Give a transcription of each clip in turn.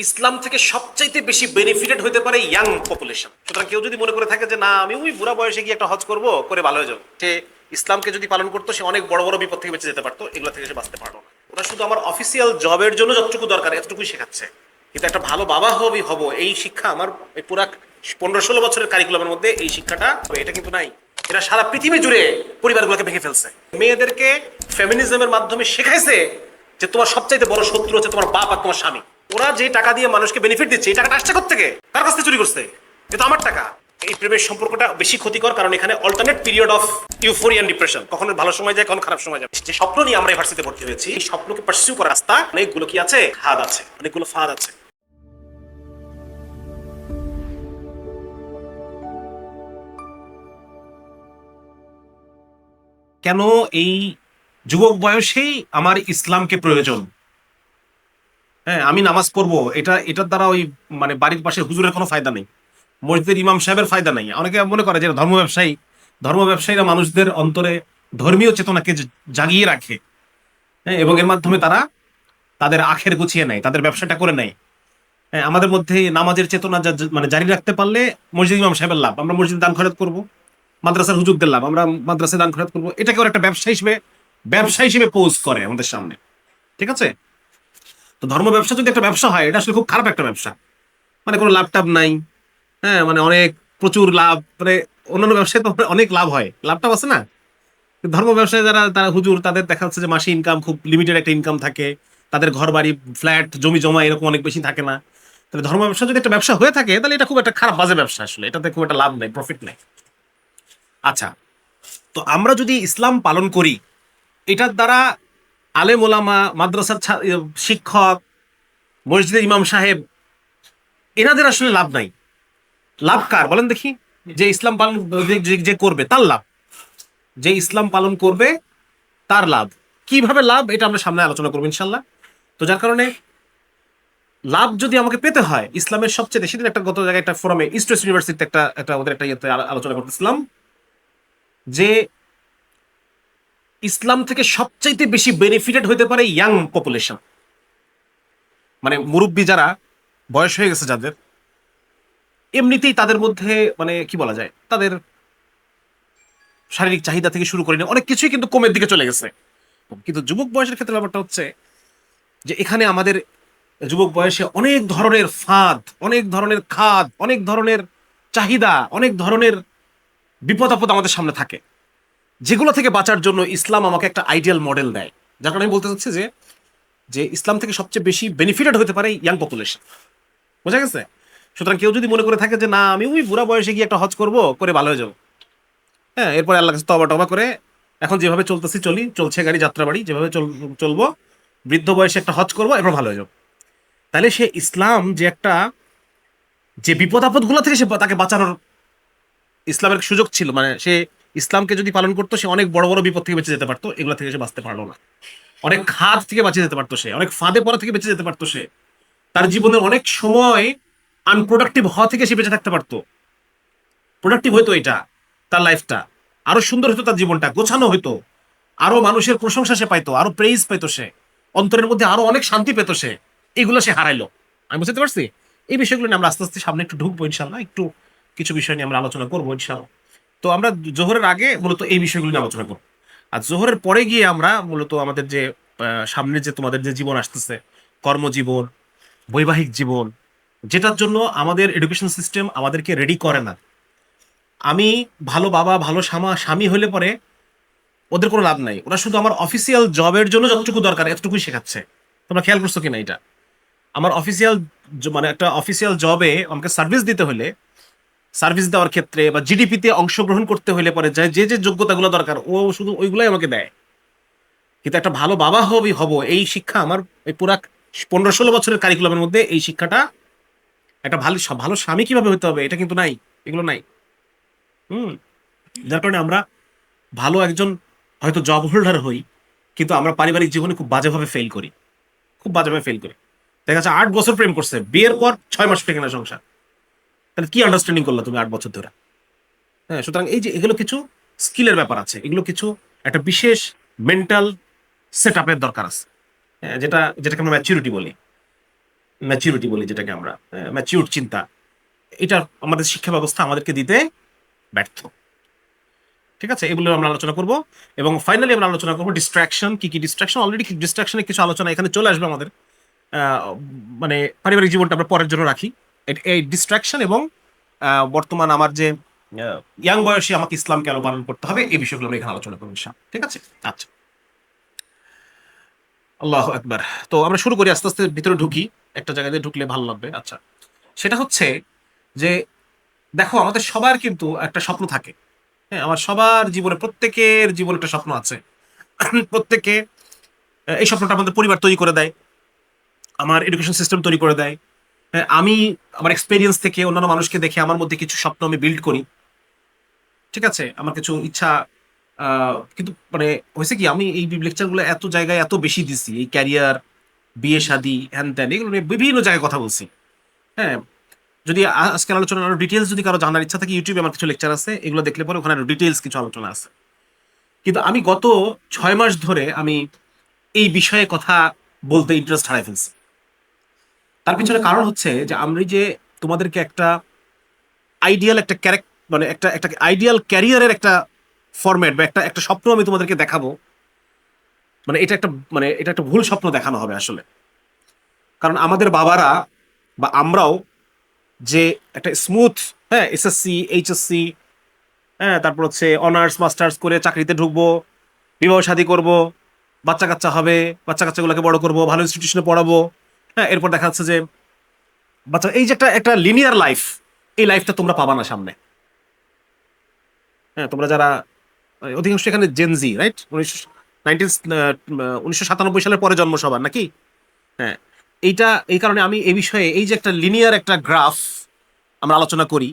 ইসলাম থেকে সবচাইতে বেশি বেনিফিটেড হতে পারে ইয়াং পপুলেশন। সুতরাং কেউ যদি মনে করে থাকে যে না আমি ওই বুড়া বয়সে গিয়ে একটা হজ করব করে ভালো হয়ে যাবো, সে ইসলামকে যদি পালন করতো সে অনেক বড় বড় বিপদ থেকে বেঁচে যেতে পারতো, এগুলো থেকে সে বাঁচতে পারলো না। ওরা শুধু আমার অফিসিয়াল জবের জন্য যতটুকু দরকার এতটুকুই শেখাচ্ছে, কিন্তু একটা ভালো বাবা হব এই শিক্ষা আমার এই পুরা 15-16 বছরের কারিকুলামের মধ্যে এই শিক্ষাটা এটা কিন্তু নাই। এরা সারা পৃথিবী জুড়ে পরিবারগুলোকে ভেঙে ফেলছে, মেয়েদেরকে ফেমিনিজমের মাধ্যমে শেখাইছে যে তোমার সবচাইতে বড় শত্রু হচ্ছে তোমার বাপ আর তোমার স্বামী। ওরা যে টাকা দিয়ে মানুষকে বেনিফিট দিচ্ছে এই টাকাটা আসছে কোত্থেকে, কার কাছ থেকে চুরি করছে? কিন্তু আমার টাকা। এই প্রেমের সম্পর্কটা বেশি ক্ষতিকর, কারণ এখানে অল্টারনেট পিরিয়ড অফ ইউফোরিয়ান ডিপ্রেশন, কখনো ভালো সময় যায় কখনো খারাপ সময় যায়। যে স্বপ্ন নিয়ে আমরা ইউনিভার্সিটিতে ভর্তি হয়েছি, এই স্বপ্নকে পার্সিউ করার রাস্তা অনেকগুলো কি আছে, ফাঁদ আছে, অনেকগুলো ফাঁদ আছে। কেন এই যুবক বয়সেই আমার ইসলামকে প্রয়োজন? হ্যাঁ, আমি নামাজ পড়বো, এটার দ্বারা ওই মানে বাড়ির পাশে হুজুরের কোনো ফায়দা নেই, মসজিদের ইমাম সাহেবের ফায়দা নেই। অনেকে মনে করে যে ধর্ম ব্যবসায়ীরা মানুষদের অন্তরে ধর্মীয় চেতনাকে জাগিয়ে রাখে। হ্যাঁ, এবং এর মাধ্যমে তারা তাদের আখের গুছিয়ে নেয়, তাদের ব্যবসাটা করে নেয়। হ্যাঁ, আমাদের মধ্যে নামাজের চেতনা মানে জারি রাখতে পারলে মসজিদ ইমাম সাহেবের লাভ, আমরা মসজিদ দান খরচ করবো। মাদ্রাসার হুজুরদের লাভ, আমরা মাদ্রাসায় দান খরচ করবো। এটাকে ওরা একটা ব্যবসা হিসেবে পোজ করে আমাদের সামনে। ঠিক আছে? তো ধর্ম ব্যবসা যদি একটা ব্যবসা হয়, এটা আসলে খুব খারাপ একটা ব্যবসা, মানে কোনো লাভ টাভ নাই। হ্যাঁ, মানে অনেক প্রচুর লাভ, মানে অন্যান্য ব্যবসায় তো অনেক লাভ হয়, লাভটাও আছে না। কিন্তু ধর্ম ব্যবসায় তারা হুজুর, তাদের দেখা যাচ্ছে যে মাসে ইনকাম খুব লিমিটেড একটা ইনকাম থাকে, তাদের ঘর বাড়ি ফ্ল্যাট জমি জমা এরকম অনেক বেশি থাকে না। তাহলে ধর্ম ব্যবসা যদি একটা ব্যবসা হয়ে থাকে তাহলে এটা খুব একটা খারাপ বাজে ব্যবসা, আসলে এটাতে খুব একটা লাভ নাই, প্রফিট নাই। আচ্ছা, তো আমরা যদি ইসলাম পালন করি, এটার দ্বারা আলেম ওলামা, মাদ্রাসার শিক্ষক, মসজিদের ইমাম সাহেব, এনাদের আসলে লাভ নাই। লাভ কার বলেন দেখি? যে ইসলাম পালন যে করবে তার লাভ, যে ইসলাম পালন করবে তার লাভ। কিভাবে লাভ এটা আমরা সামনে আলোচনা করবো ইনশাল্লাহ। তো যার কারণে লাভ যদি আমাকে পেতে হয়, ইসলামের সবচেয়ে সেদিন একটা গত জায়গায় একটা ফোরামে ইস্ট ওয়েস্ট ইউনিভার্সিটিতে একটা ওদের একটা ইয়েতে আলোচনা করতেছিলাম যে ইসলাম থেকে সবচাইতে বেশি বেনিফিটেড হতে পারে ইয়াং পপুলেশন, মানে মুরব্বী যারা, বয়স হয়ে গেছে যাদের, এমনিতেই তাদের মধ্যে মানে কি বলা যায়, তাদের শারীরিক চাহিদা থেকে শুরু করে নিয়ে অনেক কিছুই কিন্তু কমের দিকে চলে গেছে। কিন্তু যুবক বয়সের ক্ষেত্রে ব্যাপারটা হচ্ছে যে এখানে আমাদের যুবক বয়সে অনেক ধরনের ফাঁদ, অনেক ধরনের খাদ, অনেক ধরনের চাহিদা, অনেক ধরনের বিপদ আপদ আমাদের সামনে থাকে, যেগুলো থেকে বাঁচার জন্য ইসলাম আমাকে একটা আইডিয়াল মডেল দেয়। যার কারণে আমি বলতে চাচ্ছি যে যে ইসলাম থেকে সবচেয়ে বেশি বেনিফিটেড হতে পারে ইয়াং পপুলেশন। বোঝা গেছে? সুতরাং কেউ যদি মনে করে থাকে যে না আমি ওই বুড়া বয়সে গিয়ে একটা হজ করব করে ভালো হয়ে যাবো, হ্যাঁ, এরপরে আল্লাহ কাছে তওবা টবা করে এখন যেভাবে চলছে গাড়ি যাত্রা বাড়ি, যেভাবে চলবো, বৃদ্ধ বয়সে একটা হজ করবো এরপর ভালো হয়ে যাবো, তাহলে সে ইসলাম যে একটা যে বিপদ আপদ গুলো থেকে সে তাকে বাঁচানোর ইসলামের সুযোগ ছিল, মানে সে ইসলামকে যদি পালন করতো সে অনেক বড় বড় বিপদ থেকে বেঁচে যেতে পারতো, এগুলো থেকে সে বাঁচতে পারলো না। অনেক খাদ থেকে বাঁচিয়ে যেতে পারতো সে, অনেক ফাঁদে পড়া থেকে বেঁচে যেতে পারতো সে, তার জীবনের অনেক সময় আনপ্রোডাক্টিভ হওয়া থেকে সে বেঁচে থাকতে পারতো। প্রোডাক্টিভ হইতো এটা, তার লাইফটা আরো সুন্দর হতো, তার জীবনটা গোছানো হইতো, আরো মানুষের প্রশংসা সে পাইতো, আরো প্রেইজ পাইতো সে, অন্তরের মধ্যে আরো অনেক শান্তি পেতো সে। এগুলো সে হারাইলো। আমি বুঝতে পারছি। এই বিষয়গুলো নিয়ে আমরা আস্তে আস্তে সামনে একটু ঢুকবো ইনশাল্লাহ, একটু কিছু বিষয় নিয়ে আমরা আলোচনা করবো ইনশাল্লাহ। তো আমরা জোহরের আগে মূলত এই বিষয়গুলো নিয়ে আলোচনা করবো, আর জোহরের পরে গিয়ে আমরা মূলত আমাদের যে সামনে যে তোমাদের যে জীবন আসতেছে, কর্মজীবন, বৈবাহিক জীবন, যেটার জন্য আমাদের এডুকেশন সিস্টেম আমাদেরকে রেডি করে না। আমি ভালো বাবা, ভালো স্বামী হলে পরে ওদের কোনো লাভ নাই, ওরা শুধু আমার অফিসিয়াল জবের জন্য যতটুকু দরকার এতটুকুই শেখাচ্ছে। তোমরা খেয়াল করছো কিনা এটা? আমার অফিসিয়াল মানে একটা অফিসিয়াল জবে আমাকে সার্ভিস দিতে হলে, সার্ভিস দেওয়ার ক্ষেত্রে বা জিডিপিতে অংশগ্রহণ করতে হলে পরে যে যে যোগ্যতাগুলো দরকার ও শুধু ওইগুলাই আমাকে দেয়। কিন্তু একটা ভালো বাবা হব এই শিক্ষা আমার এই পুরা 15-16 বছরের কারিকুলামের মধ্যে এই শিক্ষাটা, একটা ভালো ভালো স্বামী কিভাবে হতে হবে এটা কিন্তু নাই, এগুলো নাই। হুম। যার কারণে আমরা ভালো একজন হয়তো জব হোল্ডার হই, কিন্তু আমরা পারিবারিক জীবনে খুব বাজেভাবে ফেল করি, খুব বাজেভাবে ফেল করি। দেখা যাচ্ছে 8 বছর প্রেম করছে, বিয়ের পর 6 মাস পেকে না সংসার। তাহলে কি আন্ডারস্ট্যান্ডিং করলো তুমি 8 বছর ধরে? হ্যাঁ, সুতরাং এই যে এগুলো কিছু স্কিলের ব্যাপার আছে, এগুলো কিছু একটা বিশেষ মেন্টাল সেট আপের দরকার আছে, হ্যাঁ, যেটাকে আমরা ম্যাচুরিটি বলি। ম্যাচিউরিটি বলি যেটাকে আমরা, ম্যাচিউর চিন্তা, এটা আমাদের শিক্ষা ব্যবস্থা আমাদেরকে দিতে ব্যর্থ। ঠিক আছে, এগুলো আমরা আলোচনা করব। এবং ফাইনালি আমরা আলোচনা করবো ডিস্ট্রাকশন, কি কি ডিস্ট্রাকশন। অলরেডি ডিস্ট্রাকশনের কিছু আলোচনা এখানে চলে আসবে আমাদের। মানে পারিবারিক জীবনটা আমরা পরের জন্য রাখি। এই ডিস্ট্রাকশন এবং বর্তমান আমার যে ইয়াং বয়সে আমাকে ইসলাম কেন পালন করতে হবে, এই বিষয়গুলো আমরা এখানে আলোচনা করবো ইনশাআল্লাহ। ঠিক আছে, আচ্ছা, আল্লাহু আকবার। তো আমরা শুরু করি, আস্তে আস্তে ভিতরে ঢুকি, একটা জায়গায় দিয়ে ঢুকলে ভালো লাগবে। আচ্ছা, সেটা হচ্ছে যে দেখো আমাদের সবার কিন্তু একটা স্বপ্ন থাকে। হ্যাঁ, আমার সবার জীবনে, প্রত্যেকের জীবনে একটা স্বপ্ন আছে। প্রত্যেকে এই স্বপ্নটা আমাদের পরিবার তৈরি করে দেয়, আমার এডুকেশন সিস্টেম তৈরি করে দেয়। হ্যাঁ, আমি আমার এক্সপেরিয়েন্স থেকে অন্যান্য মানুষকে দেখে আমার মধ্যে কিছু স্বপ্ন আমি বিল্ড করি। ঠিক আছে, আমার কিছু ইচ্ছা। কিন্তু মানে হয়েছে কি, আমি এই লেকচারগুলো এত জায়গায় এত বেশি দিছি, এই ক্যারিয়ার, বিয়ে শাদী, হ্যান ত্যান, এগুলো নিয়ে বিভিন্ন জায়গায় কথা বলছি। হ্যাঁ, যদি আজকের আলোচনা আরো ডিটেলস যদি কারো জানার ইচ্ছা থাকে, ইউটিউবে আমার কিছু লেকচার আছে, এগুলো দেখলে পরে ওখানে আরো ডিটেলস কিছু আলোচনা আছে। কিন্তু আমি গত 6 মাস ধরে আমি এই বিষয়ে কথা বলতে ইন্টারেস্ট হারাই ফেলছি। তার পিছনে কারণ হচ্ছে যে আমি যে তোমাদেরকে একটা আইডিয়াল একটা মানে একটা একটা আইডিয়াল ক্যারিয়ারের একটা ফরম্যাট বা একটা একটা স্বপ্ন আমি তোমাদেরকে দেখাবো, মানে এটা একটা ভুল স্বপ্ন দেখানো হবে আসলে। কারণ আমাদের বাবারা বা আমরাও যে একটা স্মুথ, হ্যাঁ, এসএসসি, এইচএসসি, হ্যাঁ, তারপর হচ্ছে অনার্স মাস্টার্স করে চাকরিতে ঢুকবো, বিবাহ শাদী করবো, বাচ্চা কাচ্চা হবে, বাচ্চা কাচ্চাগুলোকে বড় করবো, ভালো ইনস্টিটিউশনে পড়াবো। হ্যাঁ, এরপর দেখা যাচ্ছে যে বাচ্চা, এই যে একটা একটা লিনিয়ার লাইফ, এই লাইফটা তোমরা পাবা না সামনে। হ্যাঁ, তোমরা যারা অধিকাংশ এখানে জেনজি, রাইট, 1997 সালের পরে জন্ম সবার নাকি? হ্যাঁ, এই কারণে আমি এই বিষয়ে, এই যে একটা লিনিয়ার একটা গ্রাফ আমরা আলোচনা করি,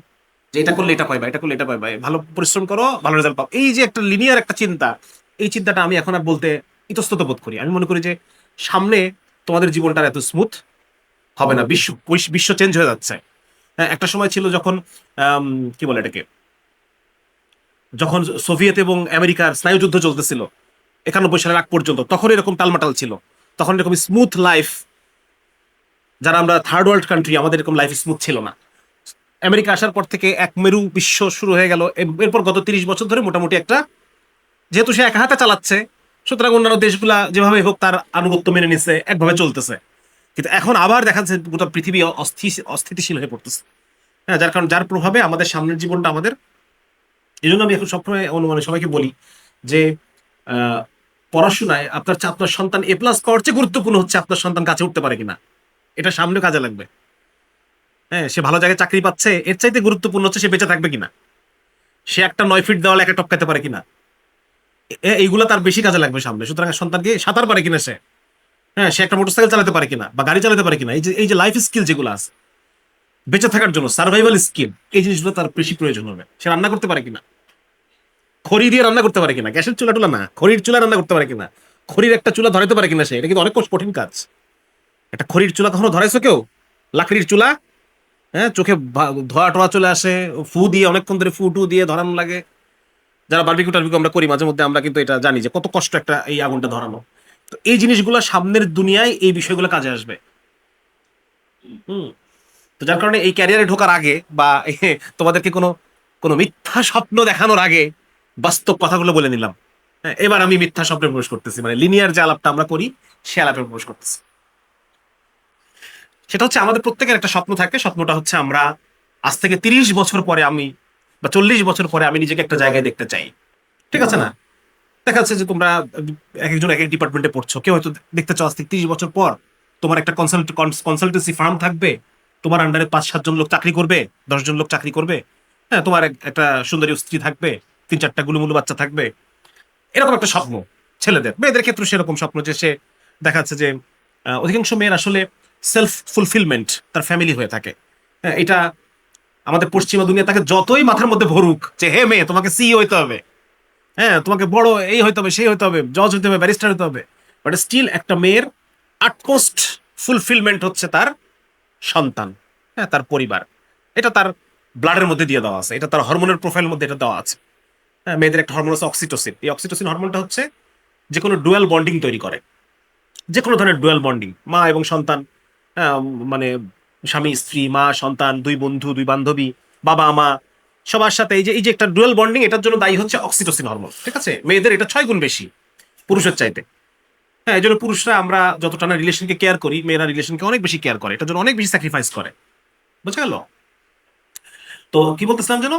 যে এটা করলে এটা পাইবা, এটা করলে এটা পাইবা, ভালো পরিশ্রম করো ভালো রেজাল্ট পাও, এই যে একটা লিনিয়ার একটা চিন্তা, এই চিন্তাটা আমি এখন আর বলতে ইতস্তত বোধ করি। আমি মনে করি যে সামনে তোমাদের জীবনটা এত স্মুথ হবে না। বিশ্ব চেঞ্জ হয়ে যাচ্ছে। হ্যাঁ, একটা সময় ছিল যখন কি বলে এটাকে, যখন সোভিয়েত এবং আমেরিকার স্নায়ুযুদ্ধ চলতেছিল 91 সালের আগ পর্যন্ত, তখন এরকম টালমাটাল ছিল, তখন এরকম স্মুথ লাইফ, যারা আমরা থার্ড ওয়ার্ল্ড কান্ট্রি, আমাদের এরকম লাইফ স্মুথ ছিল না। আমেরিকা আসার পর থেকে এক মেরু বিশ্ব শুরু হয়ে গেল। এরপর গত 30 বছর ধরে মোটামুটি একটা, যেহেতু সে একা হাতে চালাচ্ছে, সুতরাং অন্যান্য দেশগুলা যেভাবে হোক তার আনুগত্য মেনে নিচ্ছে, একভাবে চলতেছে। কিন্তু এখন আবার দেখা যাচ্ছে গোটা পৃথিবী অস্থিতিশীল হয়ে পড়তেছে। হ্যাঁ, যার প্রভাবে আমাদের সামনের জীবনটা আমাদের, এই জন্য আমি এখন সবসময় অনুমানে সবাইকে বলি যে পড়াশোনায় আপনার সন্তান A+ পাওয়ার চেয়ে গুরুত্বপূর্ণ হচ্ছে আপনার সন্তান কাছে উঠতে পারে কিনা, এটা সামনে কাজে লাগবে। হ্যাঁ, সে ভালো জায়গায় চাকরি পাচ্ছে, এর চাইতে গুরুত্বপূর্ণ হচ্ছে সে বেঁচে থাকবে কিনা, সে একটা 9 ফিট দেওয়ালে একা টপকাতে পারে কিনা, এইগুলো তার বেশি কাজে লাগবে সামনে। সুতরাং সন্তানকে সাঁতার পারে কিনা সে, হ্যাঁ, সে একটা মোটরসাইকেল চালাতে পারে কিনা বা গাড়ি চালাতে পারে কিনা, এই যে লাইফ স্কিল যেগুলো আছে বেঁচে থাকার জন্য, সার্ভাইভাল স্কিল, এই জিনিসগুলো তার বেশি প্রয়োজন হবে। সে রান্না করতে পারে কিনা, খড়ি দিয়ে রান্না করতে পারে কিনা, গ্যাসের চুলা টুলা না, খড়ির চুলা রান্না করতে পারে কিনা, খড়ির একটা চুলা ধরাইতে পারে কিনা সে, এটা কিন্তু অনেক কঠিন কাজ। একটা খড়ির চুলা কখনো ধরাইছো কেউ? লাকড়ির চুলা, হ্যাঁ, চোখে ধোয়া টোয়া চলে আসে, ফু দিয়ে অনেকক্ষণ ধরে ফু টু দিয়ে ধরানো লাগে। যারা বারবিকিউ টারবিকিউ আমরা করি মাঝে মধ্যে, আমরা কিন্তু এটা জানি যে কত কষ্ট একটা এই আগুনটা ধরানো। তো এই জিনিসগুলো সামনের দুনিয়ায় এই বিষয়গুলো কাজে আসবে। হুম। তো যার কারণে এই ক্যারিয়ারে ঢোকার আগে বা তোমাদেরকে কোনো কোনো মিথ্যা স্বপ্ন দেখানোর আগে বাস্তব কথাগুলো বলে নিলাম। হ্যাঁ, এবার আমি মিথ্যা স্বপ্নে প্রবেশ করতেছি, মানে লিনিয়ার যে আলাপটা আমরা করি সে আলাপে প্রবেশ করতেছি। সেটা হচ্ছে আমাদের প্রত্যেকের একটা স্বপ্ন থাকে। স্বপ্নটা হচ্ছে আমরা আজ থেকে 30 বছর পরে আমি, বা 40 বছর পরে আমি নিজেকে একটা জায়গায় দেখতে চাই। ঠিক আছে না? দেখা যাচ্ছে যে তোমরা এক একজন এক এক ডিপার্টমেন্টে পড়ছো, কেউ হয়তো দেখতে চাও আজ থেকে 30 বছর পর তোমার একটা কনসালটেন্সি ফার্ম থাকবে, তোমার আন্ডারে 5-7 জন লোক চাকরি করবে, 10 জন লোক চাকরি করবে। হ্যাঁ, তোমার একটা সুন্দরী স্ত্রী থাকবে, 3-4টা গুলুমুলু বাচ্চা থাকবে। এরকম একটা স্বপ্ন ছেলেদের, মেয়েদের ক্ষেত্রে সেরকম স্বপ্ন যে সে দেখা যাচ্ছে যে অধিকাংশ মেয়ের আসলে সেলফ ফুলফিলমেন্ট তার ফ্যামিলি হয়ে থাকে। হ্যাঁ, এটা আমাদের পশ্চিমা দুনিয়া তাকে যতই মাথার মধ্যে ভরুক যে হে মেয়ে তোমাকে সিইও হইতে হবে, হ্যাঁ, তোমাকে বড় এই হইতে হবে, সেই হইতে হবে, জজ হইতে হবে, ব্যারিস্টার হইতে হবে, বাট স্টিল একটা মেয়ের আটমোস্ট ফুলফিলমেন্ট হচ্ছে তার সন্তান, হ্যাঁ, তার পরিবার। এটা তার ব্লাডের মধ্যে দিয়ে দেওয়া আছে, এটা তার হরমোনের প্রোফাইলের মধ্যে এটা দেওয়া আছে। হ্যাঁ, মেয়েদের একটা হরমোন আছে অক্সিটোসিন। এই অক্সিটোসিন হরমোনটা হচ্ছে যে কোনো ডুয়াল বন্ডিং তৈরি করে, যে কোনো ধরনের ডুয়াল বন্ডিং, মা এবং সন্তান, মানে স্বামী স্ত্রী মা সন্তান দুই বন্ধু দুই বান্ধবী বাবা মা সবার সাথে এই যে একটা ডুয়াল বন্ডিং, এটার জন্য দায়ী হচ্ছে অক্সিটোসিন হরমোন। ঠিক আছে, মেয়েদের এটা 6 গুণ বেশি পুরুষের চাইতে। হ্যাঁ, এই জন্য পুরুষরা আমরা যতটা না রিলেশনকে কেয়ার করি, মেয়েরা রিলেশনকে অনেক বেশি কেয়ার করে, এটার জন্য অনেক বেশি স্যাক্রিফাইস করে। বুঝা গেল? তো কি বলতেছিলাম যেন,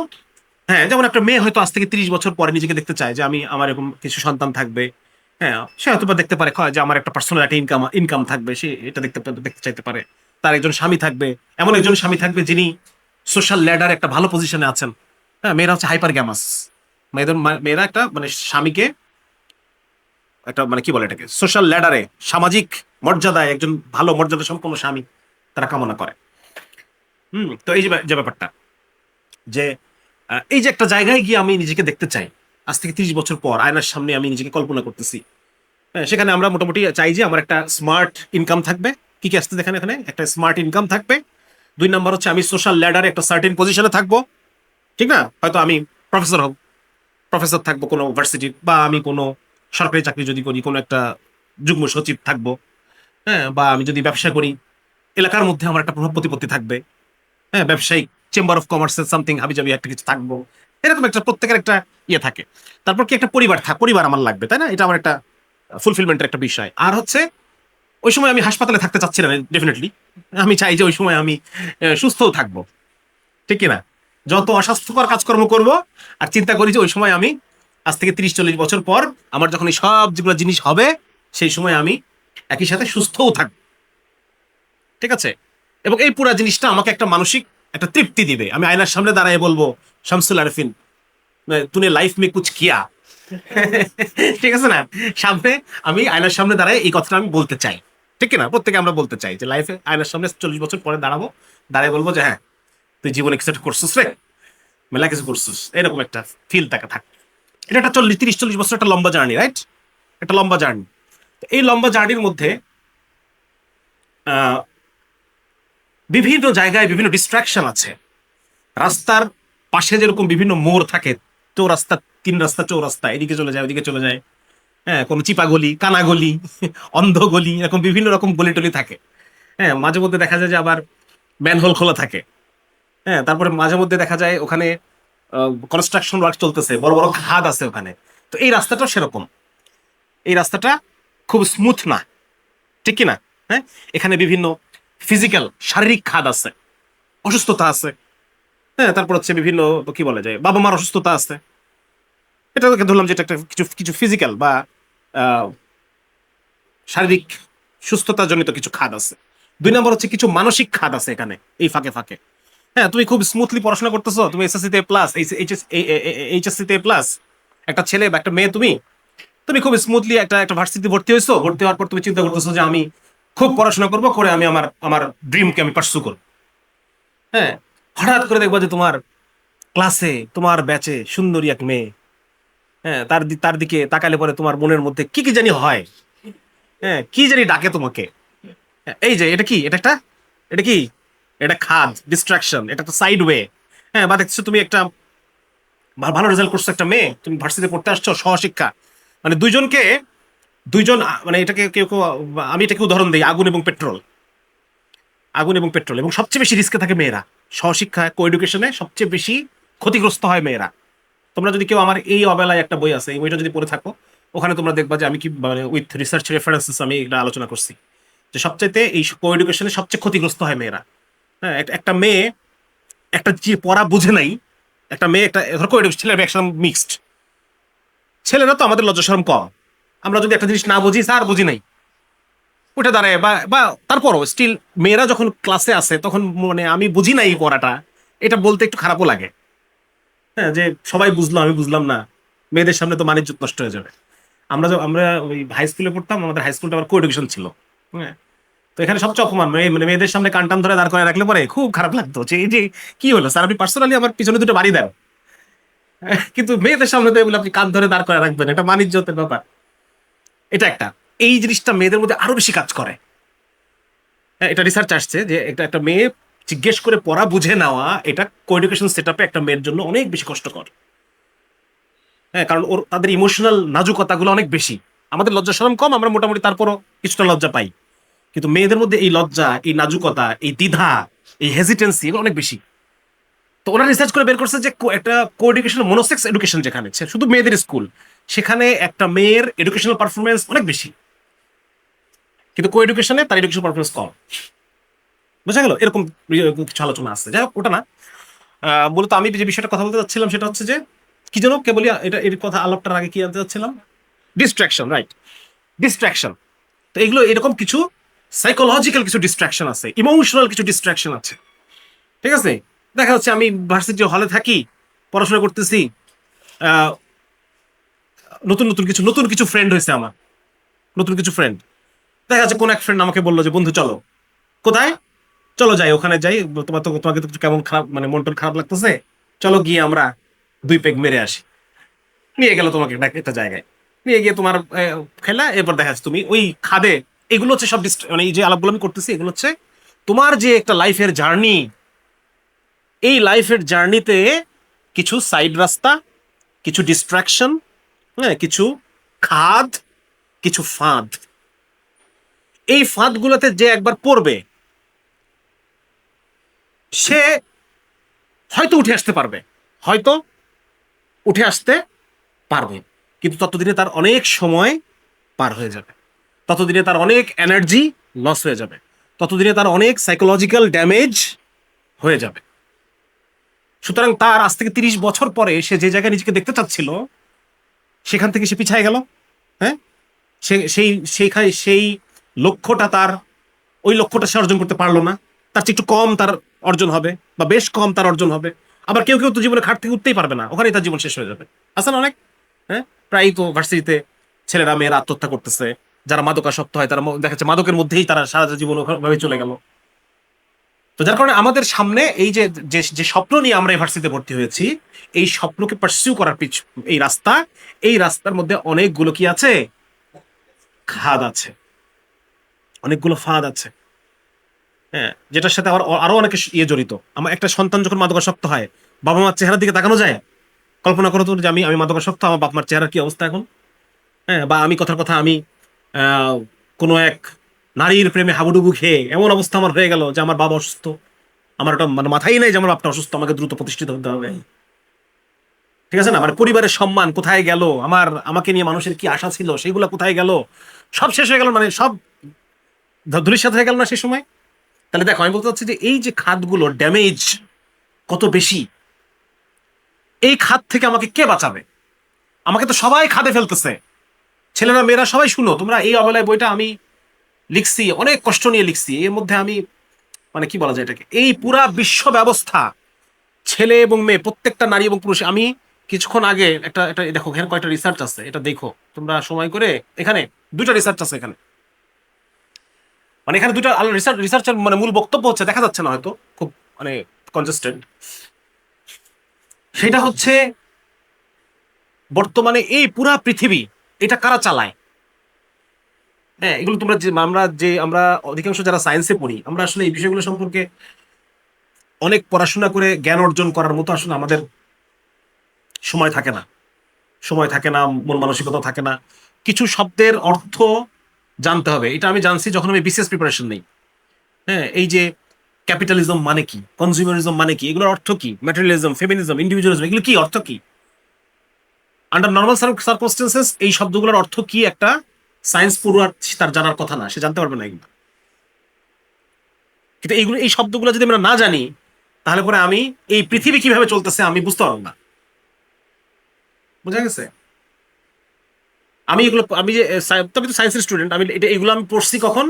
হ্যাঁ, যেমন একটা মেয়ে হয়তো আজ থেকে 30 বছর পরে নিজেকে দেখতে চায় যে আমি আমার এরকম কিছু সন্তান থাকবে। হ্যাঁ, সে হয়তো বা দেখতে পারে যে আমার একটা পার্সোনাল একটা ইনকাম ইনকাম থাকবে, সে এটা দেখতে চাইতে পারে। তার একজন স্বামী থাকবে, এমন একজন স্বামী থাকবে যিনি সোশ্যাল ল্যাডার একটা ভালো পজিশনে আছেন। হ্যাঁ, মেয়েরা হচ্ছে হাইপার গ্যামাস। মেয়েরা একটা মানে স্বামীকে একটা মানে কি বলে এটাকে, সোশ্যাল ল্যাডারে সামাজিক মর্যাদায় একজন ভালো মর্যাদা সম্পন্ন স্বামী তারা কামনা করে। তো এই যে ব্যাপারটা যে এই যে একটা জায়গায় গিয়ে আমি নিজেকে দেখতে চাই, আজ থেকে 30 বছর পর আয়নার সামনে আমি নিজেকে কল্পনা করতেছি। হ্যাঁ, সেখানে আমরা মোটামুটি চাই যে আমার একটা স্মার্ট ইনকাম থাকবে। কি কি আসতে দেখেন এখানে, একটা স্মার্ট ইনকাম থাকবে। 2 নম্বর হচ্ছে আমি সোশ্যাল ল্যাডারে একটা সার্টেন পজিশনে থাকবো। ঠিক না, হয়তো আমি প্রফেসর হব, প্রফেসর থাকবো কোনো ভার্সিটির, বা আমি কোনো সরকারি চাকরি যদি করি কোনো একটা যুগ্ম সচিব থাকবো। হ্যাঁ, বা আমি যদি ব্যবসা করি এলাকার মধ্যে আমার একটা প্রভাব প্রতিপত্তি থাকবে। হ্যাঁ, ব্যবসায়িক চেম্বার অফ কমার্সের সামথিং হাবিজাবি একটা কিছু থাকবো। এরকম একটা প্রত্যেকের একটা ইয়ে থাকে। তারপর কি একটা পরিবার আমার লাগবে, তাই না? এটা আমার একটা ফুলফিলমেন্টের একটা বিষয়। আর হচ্ছে ওই সময় আমি হাসপাতালে থাকতে চাচ্ছি না ডেফিনেটলি। আমি চাই যে ওই সময় আমি সুস্থও থাকবো। ঠিক কিনা? যত অস্বাস্থ্যকর কাজকর্ম করব আর চিন্তা করি যে ওই সময় আমি আজ থেকে 30-40 বছর পর আমার যখন এই সব যেগুলো জিনিস হবে সেই সময় আমি একই সাথে সুস্থও থাকবো। ঠিক আছে, এবং এই পুরা জিনিসটা আমাকে একটা মানসিক একটা তৃপ্তি দিবে। আমি আয়নার সামনে দাঁড়ায় বলবো, শামসুল আরফিন তুনে লাইফ মে কুছ কিয়া। ঠিক আছে না? সামনে আমি আয়নার সামনে দাঁড়ায় এই কথাটা আমি বলতে চাই। ঠিক না? প্রত্যেকে আমরা বলতে চাই যে লাইফে আয়নার সামনে 40 বছর পরে দাঁড়াবো, দাঁড়ায় বলবো যে হ্যাঁ, তুই জীবনে কিছু একটা করছিস রে, মেলা কিছু করছিস, এরকম একটা ফিল তাকে থাক। এটা একটা 30-40 বছর একটা লম্বা জার্নি, রাইট? একটা লম্বা জার্নি। এই লম্বা জার্নির মধ্যে আহ, বিভিন্ন জায়গায় বিভিন্ন ডিস্ট্রাকশন আছে। রাস্তার পাশে যেরকম বিভিন্ন মোড় থাকে, চৌরাস্তা, 3 রাস্তা চৌরাস্তা, এদিকে চলে যায় ওদিকে চলে যায়। হ্যাঁ, কোনো চিপা গলি, কানা গলি, অন্ধ গলি, এরকম বিভিন্ন রকম গলি টলি থাকে। হ্যাঁ, মাঝে মধ্যে দেখা যায় যে আবার ম্যানহোল খোলা থাকে। হ্যাঁ, তারপরে মাঝে মধ্যে দেখা যায় ওখানে কনস্ট্রাকশন ওয়ার্ক চলতেছে, বড় বড় খাদ আছে ওখানে। তো এই রাস্তাটাও সেরকম। এই রাস্তাটা খুব স্মুথ না, ঠিক কি না? হ্যাঁ, এখানে বিভিন্ন ফিজিক্যাল শারীরিক খাদ আছে, অসুস্থতা আছে। হ্যাঁ, তারপর হচ্ছে বিভিন্ন কি বলা যায় বাবা মার অসুস্থতা আছে। এটা ধরলাম যেটা একটা কিছু কিছু ফিজিক্যাল বা আহ, শারীরিক সুস্থতা জনিত কিছু খাদ আছে। 2 নম্বর হচ্ছে কিছু মানসিক খাদ আছে এখানে এই ফাঁকে ফাঁকে। হ্যাঁ, তুমি খুব স্মুথলি পড়াশোনা করতেছো, তুমি এসএসসি তে প্লাস, এইচএসসি তে প্লাস, একটা ছেলে বা একটা মেয়ে, তুমি তুমি খুব স্মুথলি একটা একটা ভার্সিটি ভর্তি হয়েছো। ভর্তি হওয়ার পর তুমি চিন্তা করতেছো যে আমি খুব পড়াশোনা করবো, করে আমি আমার আমার ড্রিমকে আমি পার্সু করবো। হ্যাঁ, হঠাৎ করে দেখবা যে তোমার ক্লাসে তোমার ব্যাচে সুন্দরী এক মেয়ে। হ্যাঁ, তার দিকে তাকালে পরে তোমার মনের মধ্যে কি কি জানি হয়। হ্যাঁ, কি জানি ডাকে তোমাকে। হ্যাঁ, এই যে এটা কি, এটা কি, এটা খাদ, ডিস্ট্রাকশন, এটা একটা সাইড ওয়ে। হ্যাঁ, বা দেখছো তুমি একটা ভালো রেজাল্ট করছো, একটা মেয়ে, তুমি ভার্সিটিতে পড়তে আসছো সহশিক্ষা, মানে দুইজন মানে এটাকে কেউ কেউ, আমি এটাকে উদাহরণ দিই আগুন এবং পেট্রোল। আগুন এবং পেট্রোল, এবং সবচেয়ে বেশি রিস্কে থাকে মেয়েরা। সহশিক্ষা কো এডুকেশনে সবচেয়ে বেশি ক্ষতিগ্রস্ত হয় মেয়েরা। তোমরা যদি কেউ আমার এই অবেলায় একটা বই আছে, এই বইটা যদি পড়ে থাকো, ওখানে তোমরা দেখবা যে আমি কি মানে উইথ রিসার্চ রেফারেন্সেস আমি এটা আলোচনা করছি যে সবচাইতে এই কো এডুকেশনে সবচেয়ে ক্ষতিগ্রস্ত হয় মেয়েরা। হ্যাঁ, একটা মেয়ে একটা যে পড়া বুঝে নাই, একটা মেয়ে একটা ধর কো এডুকেশন, ছেলের একসাথে মিক্সড। ছেলেরা তো আমাদের লজ্জা শরম কম, আমরা যদি একটা জিনিস না বুঝি, স্যার বুঝি নাই, উঠে দাঁড়ায়, বা বা তারপরও স্টিল মেয়েরা যখন ক্লাসে আসে তখন মানে আমি বুঝি না এই পড়াটা, এটা বলতে একটু খারাপও লাগে। হ্যাঁ, যে সবাই বুঝলো আমি বুঝলাম না, মেয়েদের সামনে তো মানিজ্য নষ্ট হয়ে যাবে। আমরা ওই হাই স্কুলে পড়তাম, আমাদের হাই স্কুলটা আবার কো এডুকেশন ছিল। হ্যাঁ, তো এখানে সবচেয়ে অপমান মানে মেয়েদের সামনে কান টান ধরে দাঁড় করে রাখলে পরে খুব খারাপ লাগতো যে এই যে কি হলো স্যার, আপনি পার্সোনালি আমার পিছনে দুটো বাড়ি দেন। কিন্তু মেয়েদের সামনে তো এগুলো আপনি কান ধরে দাঁড় করে রাখবেন, এটা মানিজ্যতের ব্যাপার। এটা একটা, এই জিনিসটা মেয়েদের মধ্যে আরো বেশি কাজ করে। হ্যাঁ, এটা রিসার্চ আসছে যে একটা একটা মেয়ে জিজ্ঞেস করে পড়া বুঝে নেওয়া, এটা কো এডুকেশন সেট আপে একটা মেয়ের জন্য অনেক বেশি কষ্টকর। হ্যাঁ, কারণ তাদের ইমোশনাল নাজুকতাগুলো অনেক বেশি। আমাদের লজ্জা শরম কম, আমরা মোটামুটি তারপরও কিছুটা লজ্জা পাই। কিন্তু মেয়েদের মধ্যে এই লজ্জা, এই নাজুকতা, এই দ্বিধা, এই হেজিটেন্সি এগুলো অনেক বেশি। তো ওরা রিসার্চ করে বের করছে যে একটা কো এডুকেশন, মনোসেক্স এডুকেশন যেখানে শুধু মেয়েদের স্কুল, সেখানে একটা মেয়ের এডুকেশনাল পারফরমেন্স অনেক বেশি, কিন্তু কো এডুকেশনে তার এডুকেশন পারফরমেন্স কম। বুঝা গেল? এরকম কিছু আলোচনা আছে, যাই হোক ওটা না। মূলত আমি যে বিষয়টা কথা বলতে চাচ্ছিলাম সেটা হচ্ছে যে কি যেন কে বলি এটা, এর কথা আলাপটার আগে কি জানতে চাচ্ছিলাম, ডিস্ট্রাকশন, রাইট, ডিস্ট্রাকশন। তো এগুলো এরকম কিছু সাইকোলজিক্যাল কিছু ডিস্ট্রাকশন আছে, ইমোশনাল কিছু ডিস্ট্রাকশন আছে, ঠিক আছে? দেখা যাচ্ছে আমি ভার্সিটি হলে থাকি, পড়াশোনা করতেছি, আহ, নতুন কিছু ফ্রেন্ড হয়েছে আমার, নতুন কিছু ফ্রেন্ড। দেখা যাচ্ছে কোন এক ফ্রেন্ড আমাকে বললো যে বন্ধু চলো, কোথায়, চলো যাই, ওখানে যাই, তোমাকে তো কেমন খারাপ, মানে মন টন খারাপ লাগতেছে, চলো গিয়ে আমরা 2 পেগ মেরে আসি। নিয়ে গেল তোমাকে একটা জায়গায়, নিয়ে গিয়ে তোমার খেলা, এরপর দেখা যাচ্ছে তুমি ওই খাদে। এগুলো হচ্ছে সব মানে এই যে আলাপগুলো আমি করতেছি, এগুলো হচ্ছে তোমার যে একটা লাইফের জার্নি, এই লাইফের জার্নিতে কিছু সাইড রাস্তা, কিছু ডিস্ট্রাকশন, হ্যাঁ, কিছু খাদ, কিছু ফাঁদ। এই ফাঁদগুলোতে যে একবার পড়বে সে হয়তো উঠে আসতে পারবে, হয়তো উঠে আসতে পারবে, কিন্তু ততদিনে তার অনেক সময় পার হয়ে যাবে, ততদিনে তার অনেক এনার্জি লস হয়ে যাবে, ততদিনে তার অনেক সাইকোলজিক্যাল ড্যামেজ হয়ে যাবে। সুতরাং তার আজ থেকে 30 বছর পরে সে যে জায়গায় নিজেকে দেখতে চাচ্ছিল সেখান থেকে সে পিছায় গেল। হ্যাঁ, সে সেই লক্ষ্যটা তার, ওই লক্ষ্যটা সে অর্জন করতে পারলো না, তার চেয়ে একটু কম তার অর্জন হবে, বা বেশ কম তার অর্জন হবে। আবার কেউ কেউ তো জীবনে খাট থেকে উঠতেই পারবে না, ওখানেই তার জীবন শেষ হয়ে যাবে। আসলে অনেক, হ্যাঁ, প্রায়ই তো ভার্সিটিতে ছেলেরা মেয়েরা আত্মহত্যা করতেছে, যারা মাদকাসক্ত হয় তারা দেখা যাচ্ছে মাদকের মধ্যেই তারা সারা জীবন ওভাবে চলে গেল। তো যার কারণে আমাদের সামনে এই যে যে যে স্বপ্ন নিয়ে আমরা এই ভার্সিটিতে ভর্তি হয়েছি, এই স্বপ্নকে পার্সিউ করার এই রাস্তা, এই রাস্তার মধ্যে অনেকগুলো কি আছে, খাদ আছে, অনেকগুলো ফাঁদ আছে। হ্যাঁ, যেটার সাথে আবার আরো অনেক জড়িত। আমার একটা সন্তান যখন মাদকাসক্ত হয়, বাবা মার চেহারার দিকে তাকানো যায়? কল্পনা করো তো যে আমি আমি মাদকাসক্ত, আমার বাপ মার চেহারার কি অবস্থা এখন। হ্যাঁ, বা আমি কথার কথা আমি আহ কোনো এক নারীর প্রেমে হাবুডুবু খেয়ে এমন অবস্থা আমার হয়ে গেল যে আমার বাবা অসুস্থ, আমার ওটা মানে মাথায় নাই যে আমার বাপটা অসুস্থ, আমাকে দ্রুত প্রতিষ্ঠিত হতে হবে। ঠিক আছে না? মানে পরিবারের সম্মান কোথায় গেল, আমাকে নিয়ে মানুষের কি আশা ছিল সেগুলো কোথায় গেল, সব শেষ হয়ে গেল, মানে সব ধূলিসাৎ হয়ে গেল না সেই সময়। তাহলে দেখো, আমি বলতে চাচ্ছি যে এই যে খাতগুলোর ড্যামেজ কত বেশি, এই খাত থেকে আমাকে কে বাঁচাবে? আমাকে তো সবাই খাদে ফেলতেছে, ছেলেরা মেয়েরা সবাই। শুনো তোমরা, এই অবলায় বইটা আমি লিখছি, অনেক কষ্ট নিয়ে লিখছি। এর মধ্যে আমি মানে কি বলা যায় এটাকে, এই পুরা বিশ্ব ব্যবস্থা, ছেলে এবং মেয়ে, প্রত্যেকটা নারী এবং পুরুষ। আমি কিছুক্ষণ আগে একটা একটা দেখো, এখানে কয়েকটা রিসার্চ আছে, এটা দেখো তোমরা সময় করে। এখানে 2টা রিসার্চ আছে এখানে, মানে এখানে 2টা রিসার্চের মানে মূল বক্তব্য হচ্ছে, দেখা যাচ্ছে না হয়তো খুব মানে কনসিস্টেন্ট, সেটা হচ্ছে বর্তমানে এই পুরা পৃথিবী এটা কারা চালায়। হ্যাঁ, এগুলো তোমরা আমরা অধিকাংশ যারা সায়েন্সে পড়ি, আমরা আসলে এই বিষয়গুলো সম্পর্কে অনেক পড়াশোনা করে জ্ঞান অর্জন করার মতো আসলে আমাদের সময় থাকে না, সময় থাকে না, মন মানসিকতা থাকে না। কিছু শব্দের অর্থ জানতে হবে, এটা আমি জানছি যখন আমি বিসিএস প্রিপারেশন নেই। হ্যাঁ, এই যে ক্যাপিটালিজম মানে কি, কনজিউমারিজম মানে কি, এগুলোর অর্থ কি, ম্যাটেরিয়ালিজম, ফেমিনিজম, ইন্ডিভিজুয়ালিজম, এগুলো কি অর্থ কি, আন্ডার নর্মাল সার্কমস্টেন্সেস এই শব্দগুলোর অর্থ কি, একটা সায়েন্স পড়ুয়ার তার জানার কথা না, সে জানতে পারবে না এগুলো। কিন্তু এইগুলো, এই শব্দগুলো যদি আমরা না জানি, তাহলে পরে আমি এই পৃথিবী কিভাবে চলতেছে আমি বুঝতে পারবো না। বুঝা গেছে? আমি এগুলো, আমি যে তবে তো সায়েন্সের স্টুডেন্ট, আমি এগুলো আমি পড়ছি কখন,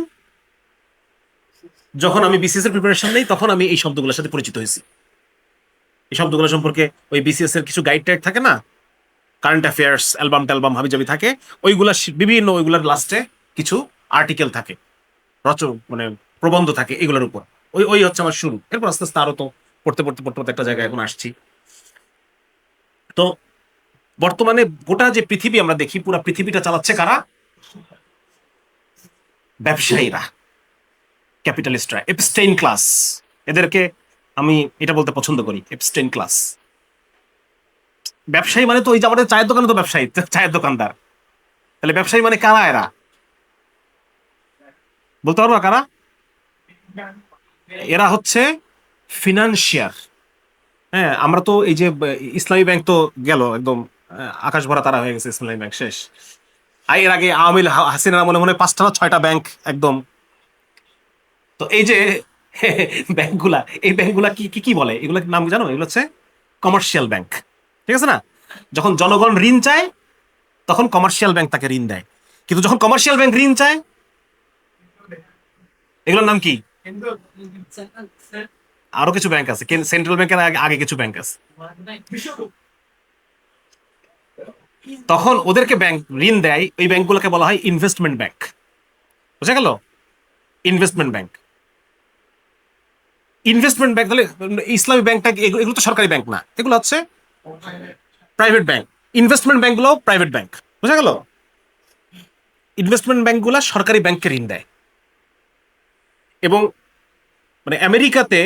যখন আমি বিসিএস এর প্রিপারেশন নেই, তখন আমি এই শব্দগুলোর সাথে পরিচিত হয়েছি। এই শব্দগুলো সম্পর্কে ওই বিসিএস এর কিছু গাইড টাইড থাকে না, কারেন্ট অ্যাফেয়ার্স অ্যালবাম ট্যালবাম হাবিজাবি থাকে, ওইগুলা বিভিন্ন, ওইগুলার লাস্টে কিছু আর্টিকেল থাকে, রচ মানে প্রবন্ধ থাকে এগুলোর উপর। ওই ওই হচ্ছে আমার শুরু। এরপর আস্তে আস্তে আরো তো পড়তে একটা জায়গায় এখন আসছি। তো বর্তমানে গোটা যে পৃথিবী আমরা দেখি, পুরো পৃথিবীটা চালাচ্ছে কারা? ব্যবসায়ীরা, ক্যাপিটালিস্টরা, এপস্টেইন ক্লাস। এদেরকে আমি এটা বলতে পছন্দ করি, এপস্টেইন ক্লাস। ব্যবসায়ী মানে তো ওই যে আমাদের চায়ের দোকানে তো ব্যবসায়ী, চায়ের দোকানদার। তাহলে ব্যবসায়ী মানে কারা এরা? বলতে পারবা কারা? এরা হচ্ছে ফিনান্সিয়ার। হ্যাঁ, আমরা তো এই যে ইসলামী ব্যাংক তো গেল একদম, আকাশ ভরা তারা হয়ে গেছে ইসলামী ব্যাংক, শেষ। আর এর আগে আওয়ামী হাসিনার মনে মনে 5টা না 6টা ব্যাংক একদম। তো এই যে ব্যাংকগুলা, এই ব্যাংকগুলা কি কি কি বলে, এগুলো নাম জানো? এগুলো হচ্ছে কমার্শিয়াল ব্যাংক। ঠিক আছে না? যখন জনগণ ঋণ চায় তখন কমার্শিয়াল ব্যাংক তাকে ঋণ দেয়, কিন্তু যখন কমার্শিয়াল ব্যাংক ঋণ চায়, এগুলোর নাম কি? আরো কিছু ব্যাংক আছে, সেন্ট্রাল ব্যাংকের আগে আগে কিছু ব্যাংক আছে। তখন ওদেরকে ব্যাংক ঋণ দেয়, ওই ব্যাংকগুলোকে বলা হয় ইনভেস্টমেন্ট ব্যাংক। বুঝা গেল? Investment bank. ইনভেস্টমেন্ট ব্যাংক তাহলে ইসলামী ব্যাংকটা এগুলো তো সরকারি ব্যাংক না, এগুলো হচ্ছে প্রাইভেট ব্যাংক। ইনভেস্টমেন্ট ব্যাংকগুলো প্রাইভেট ব্যাংক। বুঝা গেল? ইনভেস্টমেন্ট ব্যাংকগুলো সরকারি ব্যাংককে ঋণ দেয়। এবং মানে আমেরিকাতে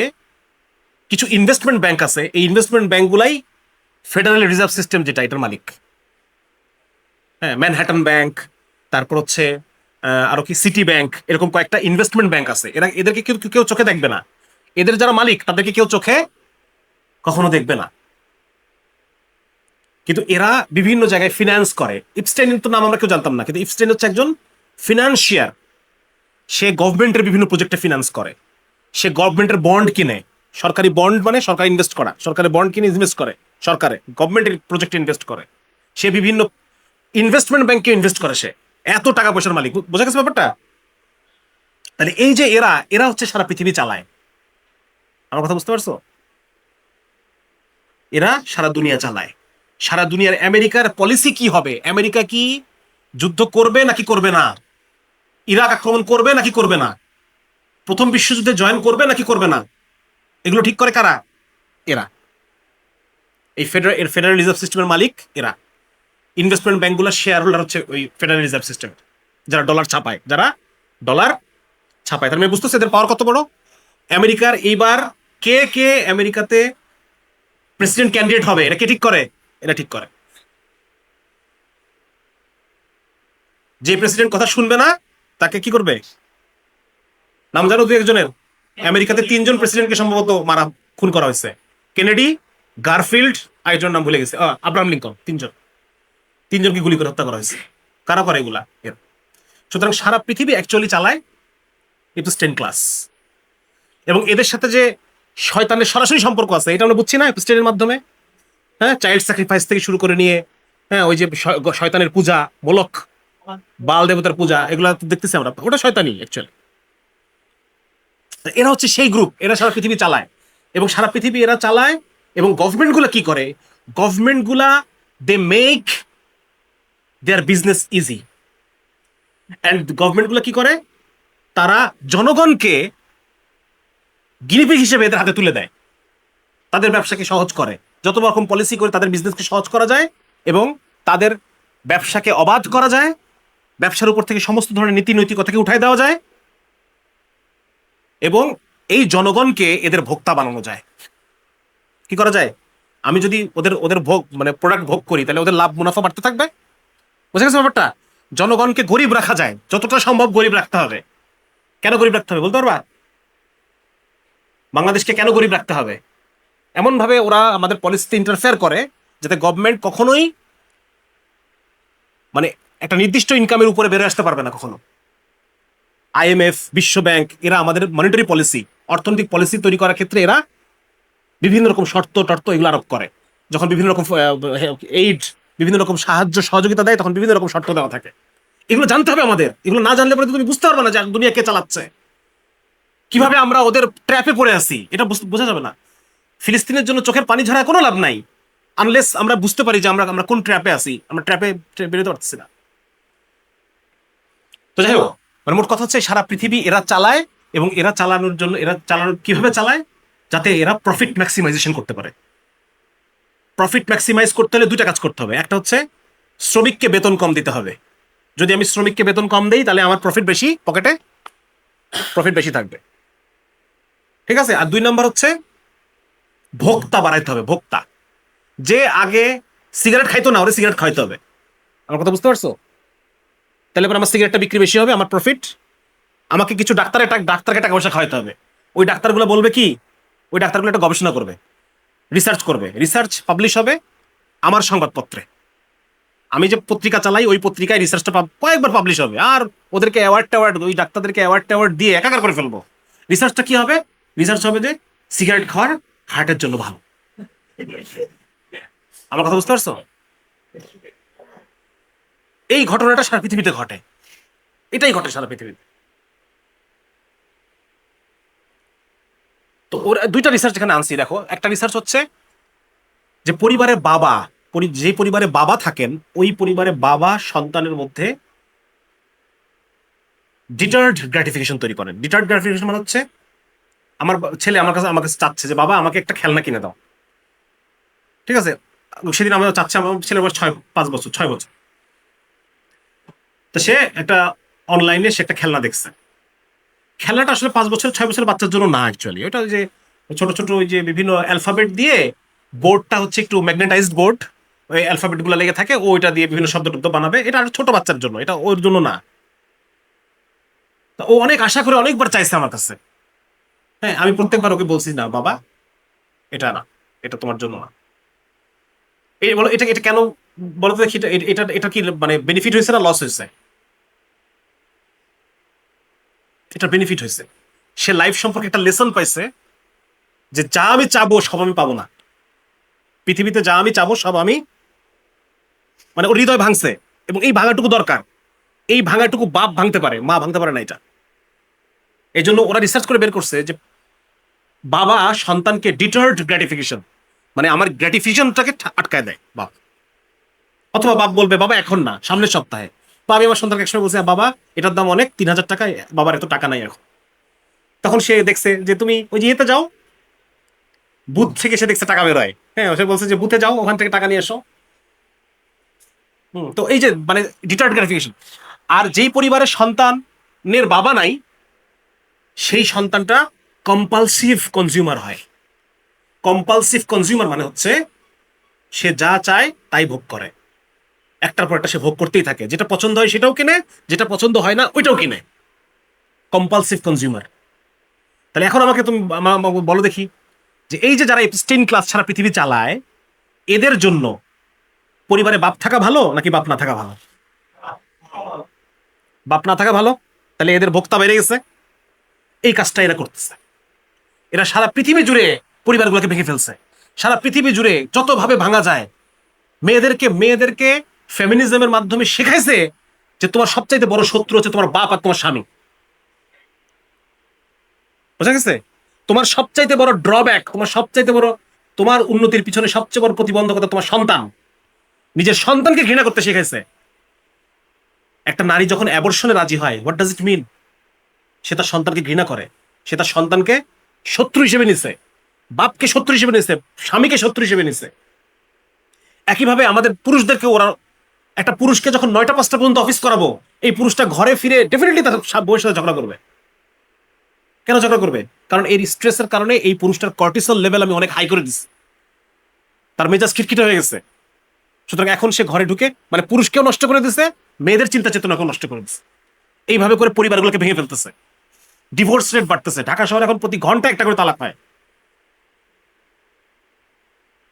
কিছু ইনভেস্টমেন্ট ব্যাংক আছে, এই ইনভেস্টমেন্ট ব্যাংকগুলাই ফেডারেল রিজার্ভ সিস্টেম যেটা, এটার মালিক। হ্যাঁ, ম্যানহাটন ব্যাংক, তারপর হচ্ছে আরো কি সিটি ব্যাংক, এরকম কয়েকটা ইনভেস্টমেন্ট ব্যাংক আছে। এরা এদেরকে কেউ কেউ চোখে দেখবে না, এদের যারা মালিক তাদেরকে কেউ চোখে কখনো দেখবে না, কিন্তু এরা বিভিন্ন জায়গায় ফিনান্স করে। ইপস্টেইনের তো নাম আমরা কেউ জানতাম না, কিন্তু ইপস্টেইন হচ্ছে একজন ফিনান্সিয়ার। সে গভর্নমেন্টের বিভিন্ন প্রজেক্টে ফিনান্স করে, সে গভর্নমেন্টের বন্ড কিনে। সরকারি বন্ড মানে সরকার ইনভেস্ট করা, সরকারি বন্ড কিনে ইনভেস্ট করে, সরকারে গভর্নমেন্টের প্রজেক্টে ইনভেস্ট করে। সে বিভিন্ন ইনভেস্টমেন্ট ব্যাংকে ইনভেস্ট করে, সে এত টাকা পয়সার মালিক। বোঝা গেছে ব্যাপারটা? তাহলে এই যে এরা এরা হচ্ছে সারা পৃথিবী চালায়। আমার কথা বুঝতে পারছো? এরা সারা দুনিয়া চালায়। সারা দুনিয়ার আমেরিকার পলিসি কি হবে, আমেরিকা কি যুদ্ধ করবে নাকি করবে না, ইরাক আক্রমণ করবে নাকি করবে না, প্রথম বিশ্বযুদ্ধে জয়েন করবে নাকি করবে না, এগুলো ঠিক করে কারা? এরা। এই ফেডারেল রিজার্ভ সিস্টেমের মালিক এরা। ইনভেস্টমেন্ট ব্যাংকগুলোর শেয়ার হোল্ডার হচ্ছে ওই ফেডারেল রিজার্ভ সিস্টেম, যারা ডলার ছাপায়, যারা ডলার ছাপায়। তার মানে বুঝতেছে এদের পাওয়ার কত বড়। আমেরিকার এইবার কে কে আমেরিকাতে প্রেসিডেন্ট ক্যান্ডিডেট হবে, এটা কে ঠিক করে? এরা ঠিক করে। যে প্রেসিডেন্ট কথা শুনবে না তাকে কি করবে? নাম জানো দু একজনের? আমেরিকাতে 3জন প্রেসিডেন্টকে সম্ভবত মারা, খুন করা হয়েছে। কেনেডি, গারফিল্ড, আরেকজনের নাম ভুলে গেছে, আব্রাহাম লিঙ্কন। 3জনকে গুলি করে হত্যা করা হয়েছে। কারা করে এগুলা? সুতরাং সারা পৃথিবী অ্যাকচুয়ালি চালায় ইপস্টেইন ক্লাস। এবং এদের সাথে যে শয়তানের সরাসরি সম্পর্ক আছে এটা আমরা বুঝছি না ইপস্টেইনের মাধ্যমে। হ্যাঁ, চাইল্ড স্যাক্রিফাইস থেকে শুরু করে নিয়ে, হ্যাঁ, ওই যে শয়তানের পূজা, মোলক, বাল দেবতার পূজা, এগুলা দেখতেছি আমরা, ওটা শয়তানি অ্যাকচুয়ালি। এরা হচ্ছে সেই গ্রুপ, এরা সারা পৃথিবী চালায়। এবং সারা পৃথিবী এরা চালায়। এবং গভর্নমেন্টগুলো কি করে? গভর্নমেন্টগুলা they make their business easy. And গভর্নমেন্টগুলো কি করে? তারা জনগণকে গিনিপিগ হিসেবে এদের হাতে তুলে দেয়, তাদের ব্যবসাকে সহজ করে। যত রকম পলিসি করে তাদের বিজনেসকে সহজ করা যায় এবং তাদের ব্যবসাকে অবাধ করা যায়, ব্যবসার উপর থেকে সমস্ত ধরনের নীতি নৈতিকতাকে উঠাই দেওয়া যায়, এবং এই জনগণকে এদের ভোক্তা বানানো যায়। কি করা যায়? আমি যদি ওদের ওদের ভোগ মানে প্রোডাক্ট ভোগ করি, তাহলে ওদের লাভ মুনাফা বাড়তে থাকবে। বুঝে গেছে ব্যাপারটা? জনগণকে গরিব রাখা যায়, যতটা সম্ভব গরিব রাখতে হবে। কেন গরিব রাখতে হবে বলতে পারবা? বাংলাদেশকে কেন গরিব রাখতে হবে? এমন ভাবে ওরা আমাদের পলিসিতে ইন্টারফেয়ার করে যাতে গভর্নমেন্ট কখনোই মানে একটা নির্দিষ্ট ইনকামের উপরে বেড়ে আসতে পারবে না কখনো। আইএমএফ, বিশ্ব ব্যাংক, এরা আমাদের মনিটারি পলিসি, অর্থনৈতিক পলিসি তৈরি করার ক্ষেত্রে এরা বিভিন্ন রকম শর্ত টর্ত এগুলো আরোপ করে। যখন বিভিন্ন রকম এইড, বিভিন্ন রকম সাহায্য সহযোগিতা দেয়, তখন বিভিন্ন রকম শর্ত দেওয়া থাকে। এগুলো জানতে হবে আমাদের। এগুলো না জানলে পরে তুমি বুঝতে পারবে না যে দুনিয়া কে চালাচ্ছে, কিভাবে আমরা ওদের ট্র্যাপে পড়ে আছি, এটা বোঝা যাবে না। ফিলিস্তিনের জন্য চোখের পানি ঝরা কোনো লাভ নাই আনলেস আমরা বুঝতে পারি যে আমরা আমরা কোন ট্র্যাপে আছি। আমরা ট্র্যাপে বেরোতে পারতেছি না। তো যাই হোক, মানে মোট কথা হচ্ছে সারা পৃথিবী এরা চালায়। এবং এরা চালানোর জন্য, এরা চালানোর কিভাবে চালায়? যাতে এরা প্রফিট ম্যাক্সিমাইজেশন করতে পারে। প্রফিট ম্যাক্সিমাইজ করতে হলে দুইটা কাজ করতে হবে। একটা হচ্ছে শ্রমিককে বেতন কম দিতে হবে। যদি আমি শ্রমিককে বেতন কম দেই তাহলে আমার প্রফিট বেশি, পকেটে প্রফিট বেশি থাকবে। ঠিক আছে? আর 2 নম্বর হচ্ছে ভোক্তা বাড়াইতে হবে। ভোক্তা, যে আগে সিগারেট খাইতো না, ওরে সিগারেট খাইতে হবে। আমার কথা বুঝতে পারছো? তাহলে পরে আমার সিগারেটটা বিক্রি বেশি হবে, আমার প্রফিট আমাকে কিছু ডাক্তারকে টাকা পয়সা খাওয়াতে হবে। ওই ডাক্তারগুলো বলবে কি, ওই ডাক্তারগুলো একটা গবেষণা করবে, রিসার্চ করবে, রিসার্চ পাবলিশ হবে আমার সংবাদপত্রে। আমি যে পত্রিকা চালাই ওই পত্রিকায় রিসার্চটা কয়েকবার পাবলিশ হবে, আর ওদেরকে অ্যাওয়ার্ড ওই ডাক্তারদেরকে অ্যাওয়ার্ড দিয়ে একাকার করে ফেলবো। রিসার্চটা কি হবে? রিসার্চ হবে যে সিগারেট খাওয়ার হার্টের জন্য ভালো। আমার কথা বুঝতে পারছো? এই ঘটনাটা সারা পৃথিবীতে ঘটে, এটাই ঘটে সারা পৃথিবীতে। তো ওরা দুইটা রিসার্চ এখানে আনছি, দেখো। একটা রিসার্চ হচ্ছে যে পরিবারের বাবা, যে পরিবারে বাবা থাকেন ওই পরিবারে বাবা সন্তানের মধ্যে ডিটার্ড গ্র্যাটিফিকেশন তৈরি করেন। ডিটার্ড গ্র্যাটিফিকেশন মানে হচ্ছে আমার ছেলে আমার কাছে চাচ্ছে যে বাবা আমাকে একটা খেলনা কিনে দাও, ঠিক আছে? সেদিন আমরা চাচ্ছে, আমার ছেলের বয়স 6 বছর। তো সে একটা অনলাইনে সে একটা খেলনা দেখছে। খেলনাটা আসলে 5 বছর 6 বছর বাচ্চার জন্য না, অ্যাকচুয়ালি ওটা যে ছোট ছোট ওই যে বিভিন্ন অ্যালফাবেট দিয়ে, বোর্ডটা হচ্ছে একটু ম্যাগনেটাইজড বোর্ড, ওই অ্যালফাবেট গুলো লেগে থাকে, ওইটা দিয়ে বিভিন্ন শব্দ টব্দ বানাবে। এটা আর ছোট বাচ্চার জন্য, এটা ওর জন্য না। তা ও অনেক আশা করে অনেকবার চাইছে আমার কাছে। হ্যাঁ, আমি প্রত্যেকবার ওকে বলছি না বাবা, এটা না, এটা তোমার জন্য না। এই বলো, এটা এটা কেন বলো তো দেখি, এটা এটা কি মানে বেনিফিট হয়েছে না লস হয়েছে? এটা বেনিফিট হয়েছে। সে লাইফ সম্পর্কে একটা লেসন পাইছে যে যা আমি চাবো সব আমি পাবো না, পৃথিবীতে যা আমি চাবো সব আমি, মানে ওর হৃদয় ভাঙছে। এবং এই ভাঙাটুকু দরকার, এই ভাঙাটুকু বাপ ভাঙতে পারে, মা ভাঙতে পারে না। এটা এই জন্য ওরা রিসার্চ করে বের করছে যে বাবা সন্তানকে ডিটার্ড গ্র্যাটিফিকেশন, মানে আমার গ্র্যাটিফিকেশনটাকে আটকায় দেয় বাপ। অথবা বাপ বলবে বাবা এখন না, সামনের সপ্তাহে। বা আমি আমার সন্তানকে একসময় বলছি বাবা এটার দাম অনেক, 3,000 টাকা, বাবার এত টাকা নাই এখন। তখন সে দেখছে যে তুমি ওই যে ইয়েতে যাও, বুথ থেকে সে দেখছে টাকা বেরোয়। হ্যাঁ, সে বলছে যে বুথে যাও, ওখান থেকে টাকা নিয়ে এসো। তো এই যে মানে ডিটার্ড গ্রাটিফিকেশন। আর যেই পরিবারের সন্তানের বাবা নাই, সেই সন্তানটা কম্পালসিভ কনজিউমার হয়। কম্পালসিভ কনজিউমার মানে হচ্ছে সে যা চায় তাই ভোগ করে, একটার পর একটা সে ভোগ করতেই থাকে। যেটা পছন্দ হয় সেটাও কিনে, যেটা পছন্দ হয় না ওইটাও কিনে। Compulsive consumer. তাহলে এখন আমাকে তুমি বলো দেখি, যে এই যে যারা এপস্টিন ক্লাস ছাড়া পৃথিবী চালায়, এদের জন্য পরিবারে বাপ থাকা ভালো নাকি বাপ না থাকা ভালো? বাপ না থাকা ভালো। তাহলে এদের ভোক্তা বেড়ে গেছে, এই কাজটা এরা করতেছে। এরা সারা পৃথিবী জুড়ে পরিবারগুলোকে ভেঙে ফেলছে। সারা পৃথিবী জুড়ে যতভাবে ভাঙা যায়, মেয়েদেরকে ফেমিনিজমের মাধ্যমে শেখাইছে যে তোমার সবচাইতে বড় শত্রু হচ্ছে তোমার বাপ আর তোমার স্বামী। বুঝা গেছে? তোমার সবচাইতে বড় ড্রব্যাক, তোমার সবচাইতে বড়, তোমার উন্নতির পিছনে সবচেয়ে বড় প্রতিবন্ধকতা তোমার সন্তান। নিজের সন্তানকে ঘৃণা করতে শিখাইছে। একটা নারী যখন অ্যাবর্শনে রাজি হয়, হোয়াট ডাজ ইট মিন? সে তার সন্তানকে ঘৃণা করে, সে তার সন্তানকে শত্রু হিসেবে নিছে, বাপকে শত্রু হিসেবে নিছে, স্বামীকে শত্রু হিসেবে নিছে। একইভাবে আমাদের পুরুষদেরকে ওরা, একটা পুরুষকে যখন 9টা 5টা পর্যন্ত অফিস করাবো, এই পুরুষটা ঘরে ফিরে ডেফিনেটলি তার বউয়ের সাথে ঝগড়া করবে। কেন ঝগড়া করবে? কারণ এর স্ট্রেসের কারণে এই পুরুষটার কর্টিসল লেভেল আমি অনেক হাই করে দিচ্ছি, তার মেজাজ খিটখিটে হয়ে গেছে। সুতরাং এখন সে ঘরে ঢুকে মানে পুরুষকেও নষ্ট করে দিছে, মেয়েদের চিন্তা চেতনাকেও নষ্ট করে দিচ্ছে। এইভাবে করে পরিবারগুলোকে ভেঙে ফেলতেছে। ডিভোর্স রেট বাড়তেছে। ঢাকা শহরে এখন প্রতি ঘন্টা একটা করে তালাক হয়,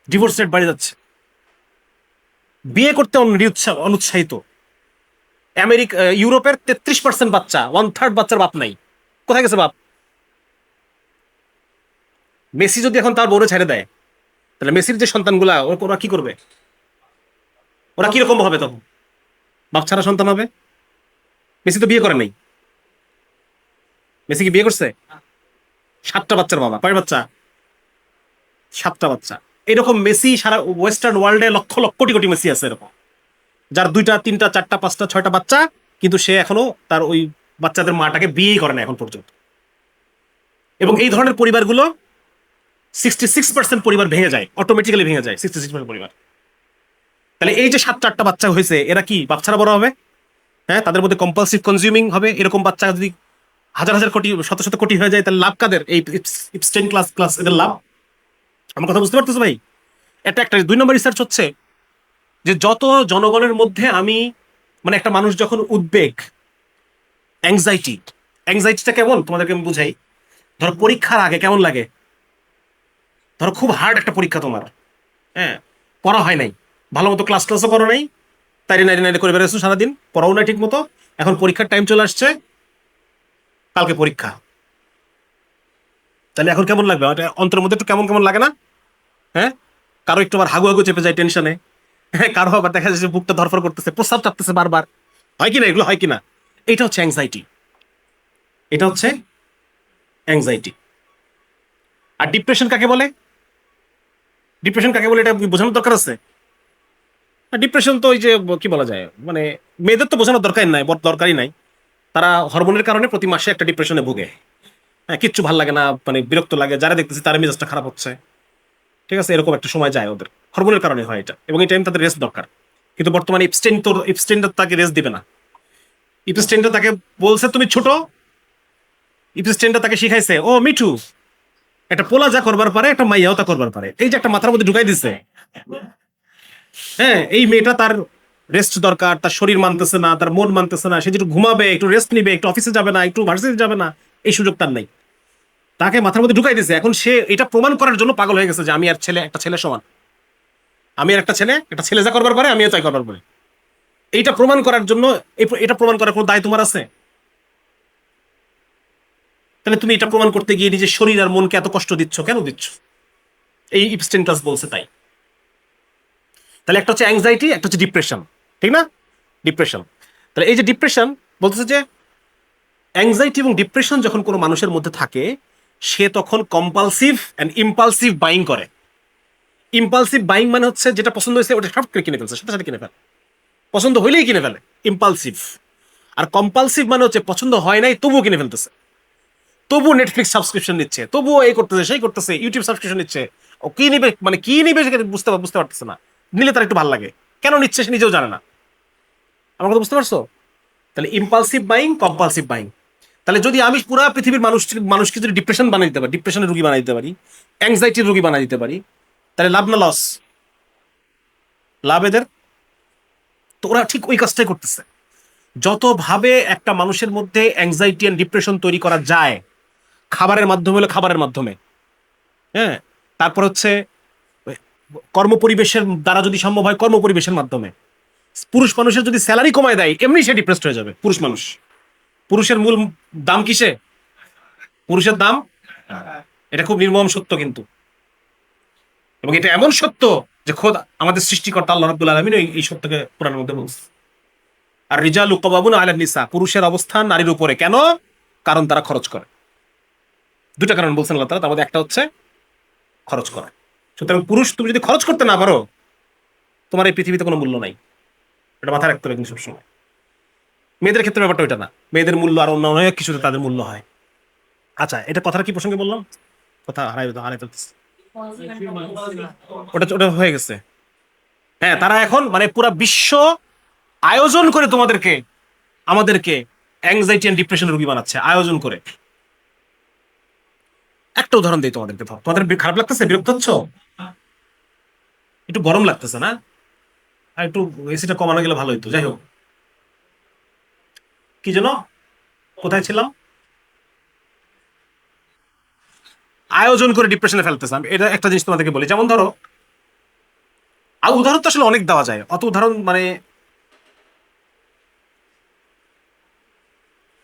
ডিভোর্স রেট বাড়ে যাচ্ছে। বিয়ে করতে অনুৎসাহিত। ইউরোপের 33% বাচ্চা, 1/3 বাচ্চার বাপ নাই। কোথায় গেছে বাপ? মেসি যদি এখন তার বউরে ছেড়ে দেয়, তাহলে মেসির যে সন্তানগুলা ওরা কি করবে? ওরা কিরকম হবে তখন? বাপ ছাড়া সন্তান হবে। মেসি তো বিয়ে করে নাই। মেসি কি বিয়ে করছে? 7টা বাচ্চার বাবা। কয় বাচ্চা? 7টা বাচ্চা। এরকম মেসি সারা ওয়েস্টার্ন ওয়ার্ল্ডে লক্ষ লক্ষ কোটি কোটি মেসি আছে এরকম, যার 2টা 3টা 4টা 5টা 6টা বাচ্চা, কিন্তু সে এখনো তার ওই বাচ্চাদের মাটাকে বিয়েই করে না এখন পর্যন্ত। এবং এই ধরনের পরিবারগুলো 66% পরিবার ভেঙে যায়, অটোমেটিক্যালি ভেঙে যায় 66% পরিবার। তাহলে এই যে 7-8টা বাচ্চা হয়েছে, এরা কি বাপ ছাড়া বড় হবে? হ্যাঁ, তাদের মধ্যে কম্পালসিভ কনজিউমিং হবে। এরকম বাচ্চা যদি হাজার হাজার কোটি, শত শত কোটি হয়ে যায়, তাহলে লাভ কাদের? এই ইপস্টেইন ক্লাস এদের লাভ। আমার কথা বুঝতে পারতেছো ভাই? এটা একটা 2 নম্বর রিসার্চ হচ্ছে যে যত জনগণের মধ্যে আমি, মানে একটা মানুষ যখন উদ্বেগ, অ্যাংজাইটি অ্যাংজাইটিটা কেমন তোমাদেরকে আমি বুঝাই। ধরো পরীক্ষার আগে কেমন লাগে, ধরো খুব হার্ড একটা পরীক্ষা তোমার, হ্যাঁ, পড়া হয় নাই, ভালো মতো ক্লাসও করো নাই, তাই নাইরে নাইরে করে বেরোছো সারাদিন, পড়াও নাই ঠিক মতো, এখন পরীক্ষার টাইম চলে আসছে, কালকে পরীক্ষা, তাহলে এখন কেমন লাগবে? অন্তরের মধ্যে একটু কেমন কেমন লাগে না? হ্যাঁ, কারো একটু আবার হাগু হাগু চেপে যায় টেনশনে, হ্যাঁ, কারো আবার দেখা যাচ্ছে বুকটা ধরফর করতেছে, প্রস্রাব চাপতেছে বারবার, হয় কিনা? এগুলো হয় কিনা? এটা হচ্ছে অ্যাংজাইটি, এটা হচ্ছে অ্যাংজাইটি। আর ডিপ্রেশন কাকে বলে? ডিপ্রেশন কাকে বলে এটা বোঝানোর দরকার আছে? ডিপ্রেশন তো ওই যে কি বলা যায়, মানে মেয়েদের তো বোঝানোর দরকার নাই, দরকারই নাই, তারা হরমোনের কারণে প্রতি মাসে একটা ডিপ্রেশনে ভুগে, হ্যাঁ, কিচ্ছু ভাল লাগে না, মানে বিরক্ত লাগে, যারা দেখতেছি তার মেজাজটা খারাপ হচ্ছে, ঠিক আছে, এরকম একটা সময় যায় ওদের, হরমোনের কারণে হয় এটা, এবং এই টাইম তাদের রেস্ট দরকার। কিন্তু বর্তমানে ইপস্টেইন তাকে রেস্ট দিবে না। ইপস্টেইনটা তাকে বলছে তুমি ছোট, ইপস্টেইনটা তাকে শিখাইছে ও মিঠু, একটা পোলা যা করবার পারে একটা মাইয়াও তা করবার পারে, এই যে একটা মাথার মধ্যে ঢুকাই দিছে। হ্যাঁ, এই মেয়েটা তার রেস্ট দরকার, তার শরীর মানতেছে না, তার মন মানতেছে না, সে যেটু ঘুমাবে, একটু রেস্ট নিবে, একটু অফিসে যাবে না, একটু ভার্সিটি যাবে না, এই সুযোগ তার নাই, তাকে মাথার মধ্যে ঢুকাই দিছে। এখন সে এটা প্রমাণ করার জন্য পাগল হয়ে গেছে যে আমি আর ছেলে, একটা ছেলে সমান, আমি আর একটা ছেলে যা করবার পারে আমিও তাই করবার পারে। এইটা প্রমাণ করার জন্য, এটা প্রমাণ করার কোনো দায় তোমার আছে? তাহলে তুমি এটা প্রমাণ করতে গিয়ে নিজের শরীর আর মনকে এত কষ্ট দিচ্ছ কেন দিচ্ছ? এই ইপস্টেনটাস বলছে তাই। তাহলে একটা হচ্ছে অ্যাংজাইটি, একটা হচ্ছে ডিপ্রেশন, ঠিক না? ডিপ্রেশন, তাহলে এই যে ডিপ্রেশন বলতেছে যে অ্যাংজাইটি এবং ডিপ্রেশন যখন কোনো মানুষের মধ্যে থাকে, সে তখন কম্পালসিভ অ্যান্ড ইম্পালসিভ বাইং করে। ইম্পালসিভ বাইং মানে হচ্ছে যেটা পছন্দ হয়েছে ওটা সব কিনে ফেলছে, সাথে সাথে কিনে ফেলে, পছন্দ হইলেই কিনে ফেলে, ইম্পালসিভ। আর কম্পালসিভ মানে হচ্ছে পছন্দ হয় নাই তবুও কিনে ফেলতেছে, তবুও নেটফ্লিক্স সাবস্ক্রিপশন নিচ্ছে, তবুও এই করতেছে সেই করতেছে, ইউটিউব সাবস্ক্রিপশন নিচ্ছে, ও কি নিবে, মানে কি নিবে সেটা বুঝতে পারতেছে না, নিলে তার একটু ভালো লাগে, কেন নিচ্ছে সে নিজেও জানে না। আমার কথা বুঝতে পারছো? তাহলে ইম্পালসিভ বাইং, কম্পালসিভ বাইং। তাহলে যদি আমি পুরো পৃথিবীর মানুষকে যদি ডিপ্রেশন বানিয়ে দিতে পারি, ডিপ্রেশনের রোগী বানিয়ে দিতে পারি, অ্যাংজাইটির রোগী বানিয়ে দিতে পারি, তাহলে লাভ না লস? লাভ এদের। তো ওরা ঠিক ওই কাজটাই করতেছে। যতভাবে একটা মানুষের মধ্যে অ্যাংজাইটি এন্ড ডিপ্রেশন তৈরি করা যায়, খাবারের মাধ্যমে হলো খাবারের মাধ্যমে, হ্যাঁ, তারপর হচ্ছে কর্মপরিবেশের দ্বারা যদি সম্ভব হয় কর্মপরিবেশের মাধ্যমে, পুরুষ মানুষের যদি স্যালারি কমায় দেয় এমনি সে ডিপ্রেসড হয়ে যাবে। পুরুষ মানুষ, পুরুষের মূল দাম কিসে? পুরুষের দাম, এটা খুব নির্মম সত্য কিন্তু, এবং এটা এমন সত্য যে খোদ আমাদের সৃষ্টিকর্তা আল্লাহ রাব্বুল আলামিন এই সত্যকে কোরআনের মধ্যে বলছে। আর রিজালু কাওয়ামুনা আলান নিসা, পুরুষের অবস্থান নারীর উপরে, কেন? কারণ তারা খরচ করে। দুটা কারণ বলছেন আল্লাহ তাআলা, তার মধ্যে একটা হচ্ছে খরচ করা। সুতরাং পুরুষ, তুমি যদি খরচ করতে না পারো, তোমার এই পৃথিবীতে কোনো মূল্য নাই, এটা মাথায় রাখতে হবে কিন্তু সবসময়। মেয়েদের ক্ষেত্রে ব্যাপারটা ওইটা না, মেয়েদের মূল্য আর অন্য অনেক কিছুতে তাদের মূল্য হয়। আচ্ছা, এটা কথার কি প্রসঙ্গে বললাম? কথা হারাই ফেলতেছে। ওটা ওটা হয়ে গেছে। হ্যাঁ, তারা এখন মানে পুরা বিশ্ব আয়োজন করে তোমাদেরকে, আমাদেরকে অ্যাংজাইটি এন্ড ডিপ্রেশন রোগী বানাচ্ছে, আয়োজন করে। একটা উদাহরণ দিই তোমাদেরকে, তোমাদের খারাপ লাগতেছে, বিরক্ত হচ্ছ, একটু গরম লাগতেছে না? আর একটু এসিটা কমানো গেলে ভালো হইতো। যাই হোক, কি যেন, কোথায় ছিলাম? আয়োজন করে ডিপ্রেশনে ফেলতেছে। আমি এটা একটা জিনিস তোমাদেরকে বলি, যেমন ধরো, আর উদাহরণ তো আসলে অনেক দেওয়া যায়, অত উদাহরণ মানে,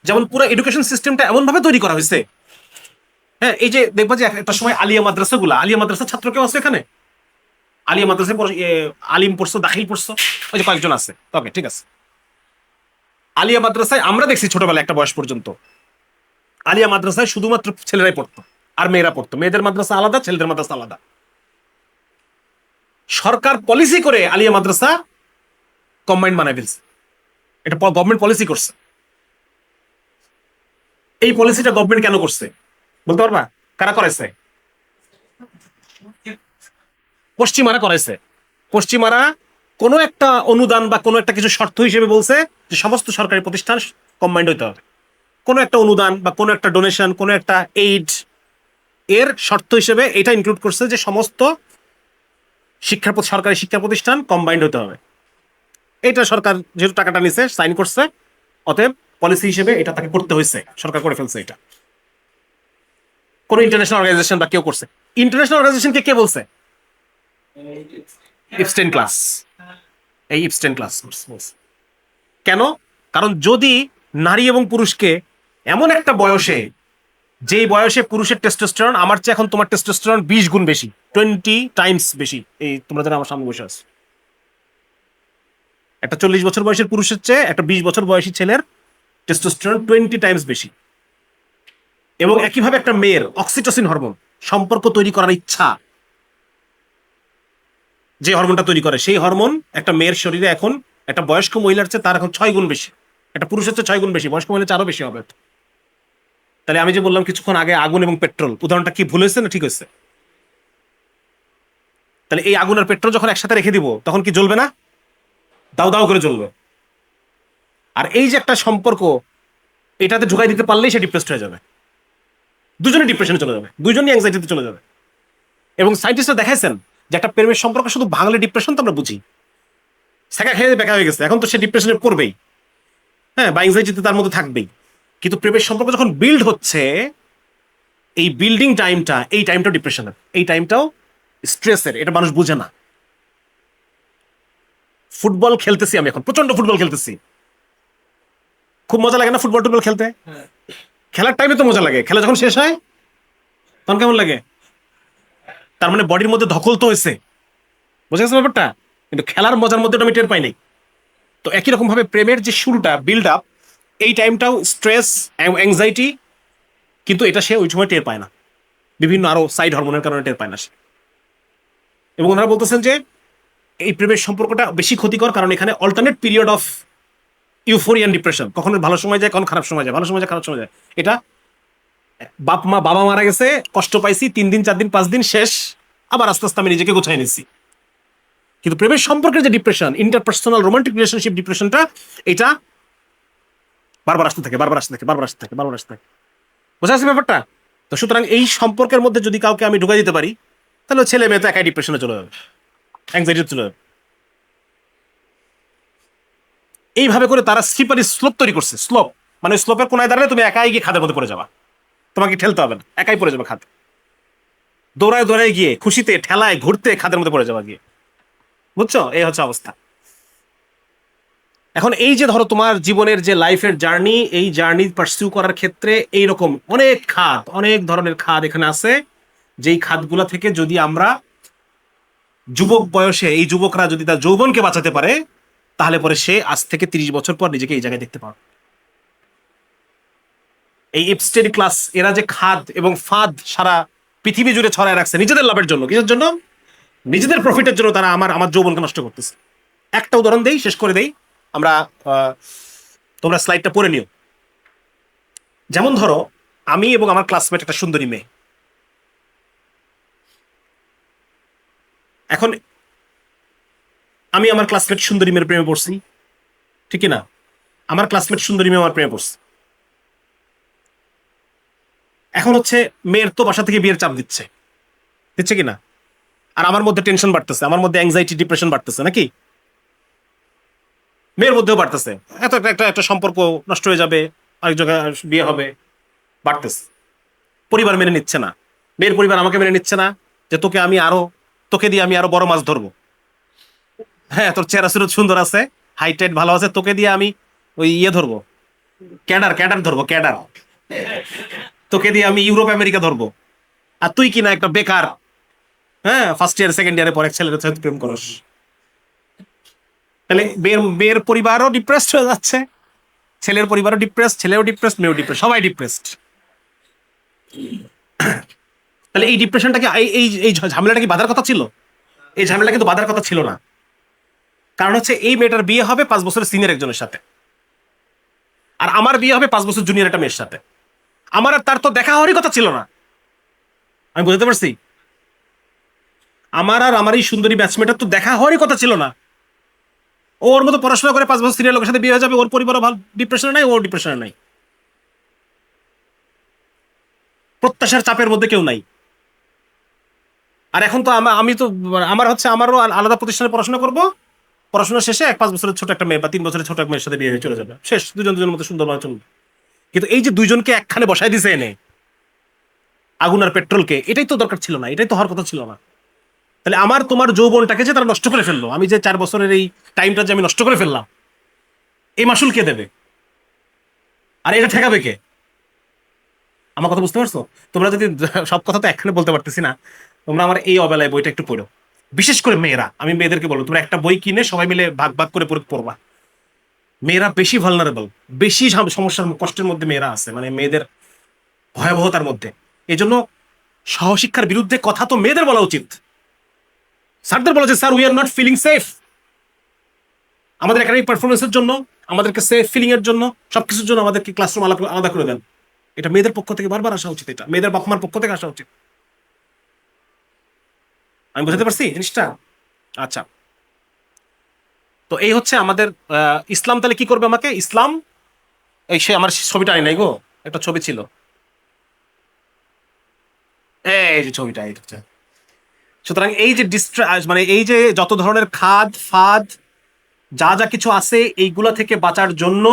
যেমন পুরো এডুকেশন সিস্টেমটা এমন ভাবে তৈরি করা হয়েছে, হ্যাঁ, এই যে দেখবা যে একটা সময় আলিয়া মাদ্রাসা ছাত্র কেউ আছে এখানে? আলিয়া মাদ্রাসায় আলিম পড়ছো, দাখিল পড়ছো, ওই যে কয়েকজন আছে, ওকে ঠিক আছে। আলিয়া মাদ্রাসায় আমরা দেখছি ছোটবেলা একটা বয়স পর্যন্ত আলিয়া মাদ্রাসায় শুধুমাত্র ছেলেরাই পড়তো আর মেয়েরা পড়তো, মেয়েদের মাদ্রাসা আলাদা, ছেলেদের মাদ্রাসা আলাদা। সরকার পলিসি করে আলিয়া মাদ্রাসা কম্বাইন্ড বানায় ফেলছে, এটা গভর্নমেন্ট পলিসি করছে। এই পলিসিটা গভর্নমেন্ট কেন করছে বলতে পারবা? কারা করেছে? পশ্চিমারা করেছে। পশ্চিমারা কোনো একটা অনুদান বা কোনো একটা কিছু শর্ত হিসেবে বলছে যে সমস্ত সরকারি প্রতিষ্ঠান কম্বাইন্ড হইতে হবে। কোনো একটা অনুদান বা কোনো একটা ডোনেশন, কোনো একটা এইড, এর শর্ত হিসেবে এটা ইনক্লুড করছে যে সমস্ত সরকারি শিক্ষা প্রতিষ্ঠান কম্বাইন্ড হতে হবে। এটা সরকার যেহেতু টাকাটা নিছে, সাইন করছে, অতএব পলিসি হিসেবে এটা তাকে করতে হয়েছে, সরকার করে ফেলছে। এটা কোন ইন্টারন্যাশনাল অর্গানাইজেশন বা কেউ করছে? ইন্টারন্যাশনাল অর্গানাইজেশনকে কে বলছে? ইপস্টেন ক্লাস। এই ইপস্টেন ক্লাস বলছে। কেন? কারণ যদি নারী এবং পুরুষকে এমন একটা বয়সে, যেই বয়সে পুরুষের টেস্টোস্টেরন আমার চেয়ে এখন তোমার টেস্টোস্টেরন 20 গুণ বেশি, 20 টাইমস বেশি, এই তোমরা যারা আমার সামনে বসে আছে, একটা 40 বছর বয়সের পুরুষের চেয়ে একটা 20 বছর বয়সী ছেলের টেস্টোস্টেরন 20 টাইমস বেশি। এবং একইভাবে একটা মেয়ের অক্সিটোসিন হরমোন, সম্পর্ক তৈরি করার ইচ্ছা, যে হরমোনটা তৈরি করে, সেই হরমোন একটা মেয়ের শরীরে এখন একটা বয়স্ক মহিলার চেয়ে তার এখন 6 গুণ বেশি, একটা পুরুষের চেয়ে 6 গুণ বেশি, বয়স্ক মহিলার চেয়ে আরো বেশি হবে। তাহলে আমি যে বললাম কিছুক্ষণ আগে আগুন এবং পেট্রোল, উদাহরণটা কি ভুল হয়েছে না ঠিক হয়েছে? তাহলে এই আগুন আর পেট্রোল যখন একসাথে রেখে দিব তখন কি জ্বলবে না? দাও দাও করে জ্বলবে। আর এই যে একটা সম্পর্ক, এটাতে ঢুকাই দিতে পারলেই সে ডিপ্রেসড হয়ে যাবে, দুজনে ডিপ্রেশনে চলে যাবে, দুজনই অ্যাংজাইটিতে চলে যাবে। এবং সায়েন্টিস্টরা দেখাইছেন যে একটা প্রেমের সম্পর্ক শুধু ভাঙলে ডিপ্রেশন তো আমরা বুঝি, সেকা খেয়ে বেকা হয়ে গেছে, এখন তো সে ডিপ্রেশনে পড়বেই, হ্যাঁ, বা অ্যাংজাইটিতে তার মধ্যে থাকবেই। কিন্তু প্রেমের সম্পর্ক যখন বিল্ড হচ্ছে, এই বিল্ডিং টাইমটা, এই টাইমটাও ডিপ্রেশনের, এই টাইমটাও স্ট্রেসের, এটা মানুষ বুঝে না। ফুটবল খেলতেছি আমি এখন, প্রচন্ড ফুটবল খেলতেছি, খুব মজা লাগে না ফুটবল টুটবল খেলতে? খেলার টাইমে তো মজা লাগে, খেলা যখন শেষ হয় তখন কেমন লাগে? তার মানে বডির মধ্যে ধকল তো হয়েছে, বোঝা গেছে ব্যাপারটা? কিন্তু খেলার মজার মধ্যে আমি টের পাই নাই। তো একই রকম ভাবে প্রেমের যে শুরুটা, বিল্ড আপ, এই টাইমটাও স্ট্রেস, অ্যাংজাইটি, কিন্তু এটা সে ওই সময় টের পায় না, বিভিন্ন আরো সাইড হরমোনের কারণে টের পায় না সে। এবং ওনারা বলতেছেন যে এই প্রেমের সম্পর্কটা বেশি ক্ষতিকর, কারণ এখানে অল্টারনেট পিরিয়ড অফ ইউফোরিয়ান ডিপ্রেশন, কখনো ভালো সময় যায়, কখন খারাপ সময় যায়, ভালো সময় যায়, খারাপ সময় যায়। এটা বাবা মারা গেছে, কষ্ট পাইছি 3 দিন 4 দিন 5 দিন, শেষ, আবার আস্তে আস্তে আমি নিজেকে গোছাই নিচ্ছি। কিন্তু প্রেমের সম্পর্কের যে ডিপ্রেশন, ইন্টারপার্সোনাল রোমান্টিক রিলেশনশিপ ডিপ্রেশনটা, এটা বারবার আসতে থাকে, বারবার আসতে থাকে, বারবার আসতে থাকে, বারবার আসতে থাকে। বোঝা যাচ্ছে ব্যাপারটা? তো সুতরাং এই সম্পর্কের মধ্যে যদি কাউকে আমি ঢুকাই দিতে পারি, তাহলে ছেলে মেয়ে তো একাই ডিপ্রেশনে চলে যাবে, অ্যাংজাইটিতে চলে যাবে। এইভাবে করে তারা স্লিপারি স্লোপ তৈরি করছে। স্লোপ মানে স্লোপের কোনায় দাঁড়ালে তুমি একাই গিয়ে খাদের মধ্যে পড়ে যাবা, তোমাকে ঠেলতে হবে না, একাই পড়ে যাবে খাদ। দৌড়ায় দৌড়ায় গিয়ে খুশিতে ঠেলায় ঘুরতে খাদের মধ্যে পড়ে যাবা গিয়ে, বুঝছো? এই হচ্ছে অবস্থা। এখন এই যে ধরো তোমার জীবনের যে লাইফের জার্নি, এই জার্নি পারসিউ করার ক্ষেত্রে এইরকম অনেক খাত, অনেক ধরনের খাত এখানে আছে, যেই খাতগুলা থেকে যদি আমরা যুবক বয়সে, এই যুবকরা যদি তার যৌবনকে বাঁচাতে পারে, তাহলে পরে সে আজ থেকে 30 বছর পর নিজেকে এই জায়গায় দেখতে পাবে। এই এপস্টেন ক্লাস এরা যে খাদ এবং ফাঁদ সারা পৃথিবী জুড়ে ছড়ায় রাখছে নিজেদের লাভের জন্য, কিসের জন্য? নিজেদের প্রফিটের জন্য তারা আমার যৌবনকে নষ্ট করতেছে। একটা উদাহরণ দেই, শেষ করে দেই আমরা, তোমরা স্লাইডটা পড়ে নিও। যেমন ধরো আমি এবং আমার ক্লাসমেট একটা সুন্দরী মেয়ে, এখন আমি আমার ক্লাসমেট সুন্দরী মেয়ের প্রেমে পড়ছি, ঠিক না? আমার ক্লাসমেট সুন্দরী মেয়ে আমার প্রেমে পড়ছে। এখন হচ্ছে মেয়ের তো বাসা থেকে বিয়ের চাপ দিচ্ছে, দিচ্ছে কিনা? আর আমার মধ্যে টেনশন বাড়তেছে, আমার মধ্যে অ্যাংজাইটি ডিপ্রেশন বাড়তেছে, নাকি? মেয়ের মধ্যেও বাড়তেছে, এত একটা একটা একটা সম্পর্ক নষ্ট হয়ে যাবে, আরেক জায়গায় বিয়ে হবে, বাড়তেছে। পরিবার মেনে নিচ্ছে না, মেয়ের পরিবার আমাকে মেনে নিচ্ছে না, যে তোকে দিয়ে আমি আরো বড় মাছ ধরবো। হ্যাঁ, তোর চেহারা সুরত সুন্দর আছে, হাইট টাইট ভালো আছে, তোকে দিয়ে আমি ওই ইয়ে ধরবো, ক্যাডার ক্যাডার ধরবো, ক্যাডার। তোকে দিয়ে আমি ইউরোপ আমেরিকা ধরবো, আর তুই কিনা একটা বেকার, হ্যাঁ, ফার্স্ট ইয়ার সেকেন্ড ইয়ারে পর এক ছেলের সাথে প্রেম করস। তাহলে মেয়ের পরিবারও ডিপ্রেসড হয়ে যাচ্ছে, ছেলের পরিবারও ডিপ্রেসড, ছেলেও ডিপ্রেসড, মেয়েও ডিপ্রেসড, সবাই ডিপ্রেসড। তাহলে এই ডিপ্রেশনটাকে, এই ঝামেলাটা কি বাধার কথা ছিল? এই ঝামেলা কিন্তু বাধার কথা ছিল না। কারণ হচ্ছে এই মেয়েটার বিয়ে হবে 5 বছরের সিনিয়র একজনের সাথে, আর আমার বিয়ে হবে 5 বছর জুনিয়র একটা মেয়ের সাথে। আমার আর তার তো দেখা হওয়ারই কথা ছিল না, আমি বুঝতে পারছি? আমার আর আমার এই সুন্দরী ব্যাচমেটার তো দেখা হওয়ারই কথা ছিল না। ওর মতো পড়াশোনা করে 5 বছর সিনিয়র লোকের সাথে বিয়ে হয়ে যাবে, ওর পরিবারও ভালো ডিপ্রেশনে নাই, ওর ডিপ্রেশনে নাই, প্রত্যাশার চাপের মধ্যে কেউ নাই। আর এখন তো আমি তো, আমার হচ্ছে আমারও আলাদা প্রতিষ্ঠানে পড়াশোনা করব, পড়াশোনা শেষে 5 বছরের ছোট একটা মেয়ে বা 3 বছরের ছোট এক মেয়ের সাথে বিয়ে হয়ে চলে যাবে, শেষ, দুজন দুজনের মতো সুন্দরভাবে চলবে। কিন্তু এই যে দুইজনকে একখানে বসাই দিছে এনে, আগুন আর পেট্রোলকে, এটাই তো দরকার ছিল না, এটাই তো হওয়ার কথা ছিল না। তাহলে আমার তোমার যৌবনটাকে যে তারা নষ্ট করে ফেললো, আমি যে 4 বছরের এই টাইমটা যে আমি নষ্ট করে ফেললাম, এই মাসুল কে দেবে? আর এটা ঠেকাবে কে? আমার কথা বুঝতে পারছো? তোমরা যদি, সব কথা তো একখানে বলতে পারতেছি না, তোমরা আমার এই অবেলায় বইটা একটু পড়ো, বিশেষ করে মেয়েরা। আমি মেয়েদেরকে বলবো, তোমরা একটা বই কিনে সবাই মিলে ভাগ ভাগ করে পড়বা। মেয়েরা বেশি ভালনারেবল, বেশি সমস্যার কষ্টের মধ্যে মেয়েরা আছে, মানে মেয়েদের ভয়াবহতার মধ্যে। এই জন্য সহশিক্ষার বিরুদ্ধে কথা তো মেয়েদের বলা উচিত। স্যারদের বলা উচিত, sir we are not feeling safe, আমাদের একাডেমিক পারফরমেন্সের জন্য, আমাদেরকে সেফ ফিলিং এর জন্য, সবকিছুর জন্য আমাদেরকে ক্লাসরুম আলাদা করে দেন। এটা মেয়েদের পক্ষ থেকে বারবার আসা উচিত, এটা মেয়েদের বাপ মার পক্ষ থেকে আসা উচিত। আমি বুঝাতে পারছি জিনিসটা? আচ্ছা, তো এই হচ্ছে আমাদের ইসলাম। তাহলে কি করবে আমাকে ইসলাম? এই সে আমার ছবিটা আনি নাই গো, একটা ছবি ছিল, এই যে ছবিটা, এই হচ্ছে। সুতরাং এই যে মানে এই যে যত ধরনের খাদ ফাদ যা যা কিছু আছে, এইগুলা থেকে বাঁচার জন্য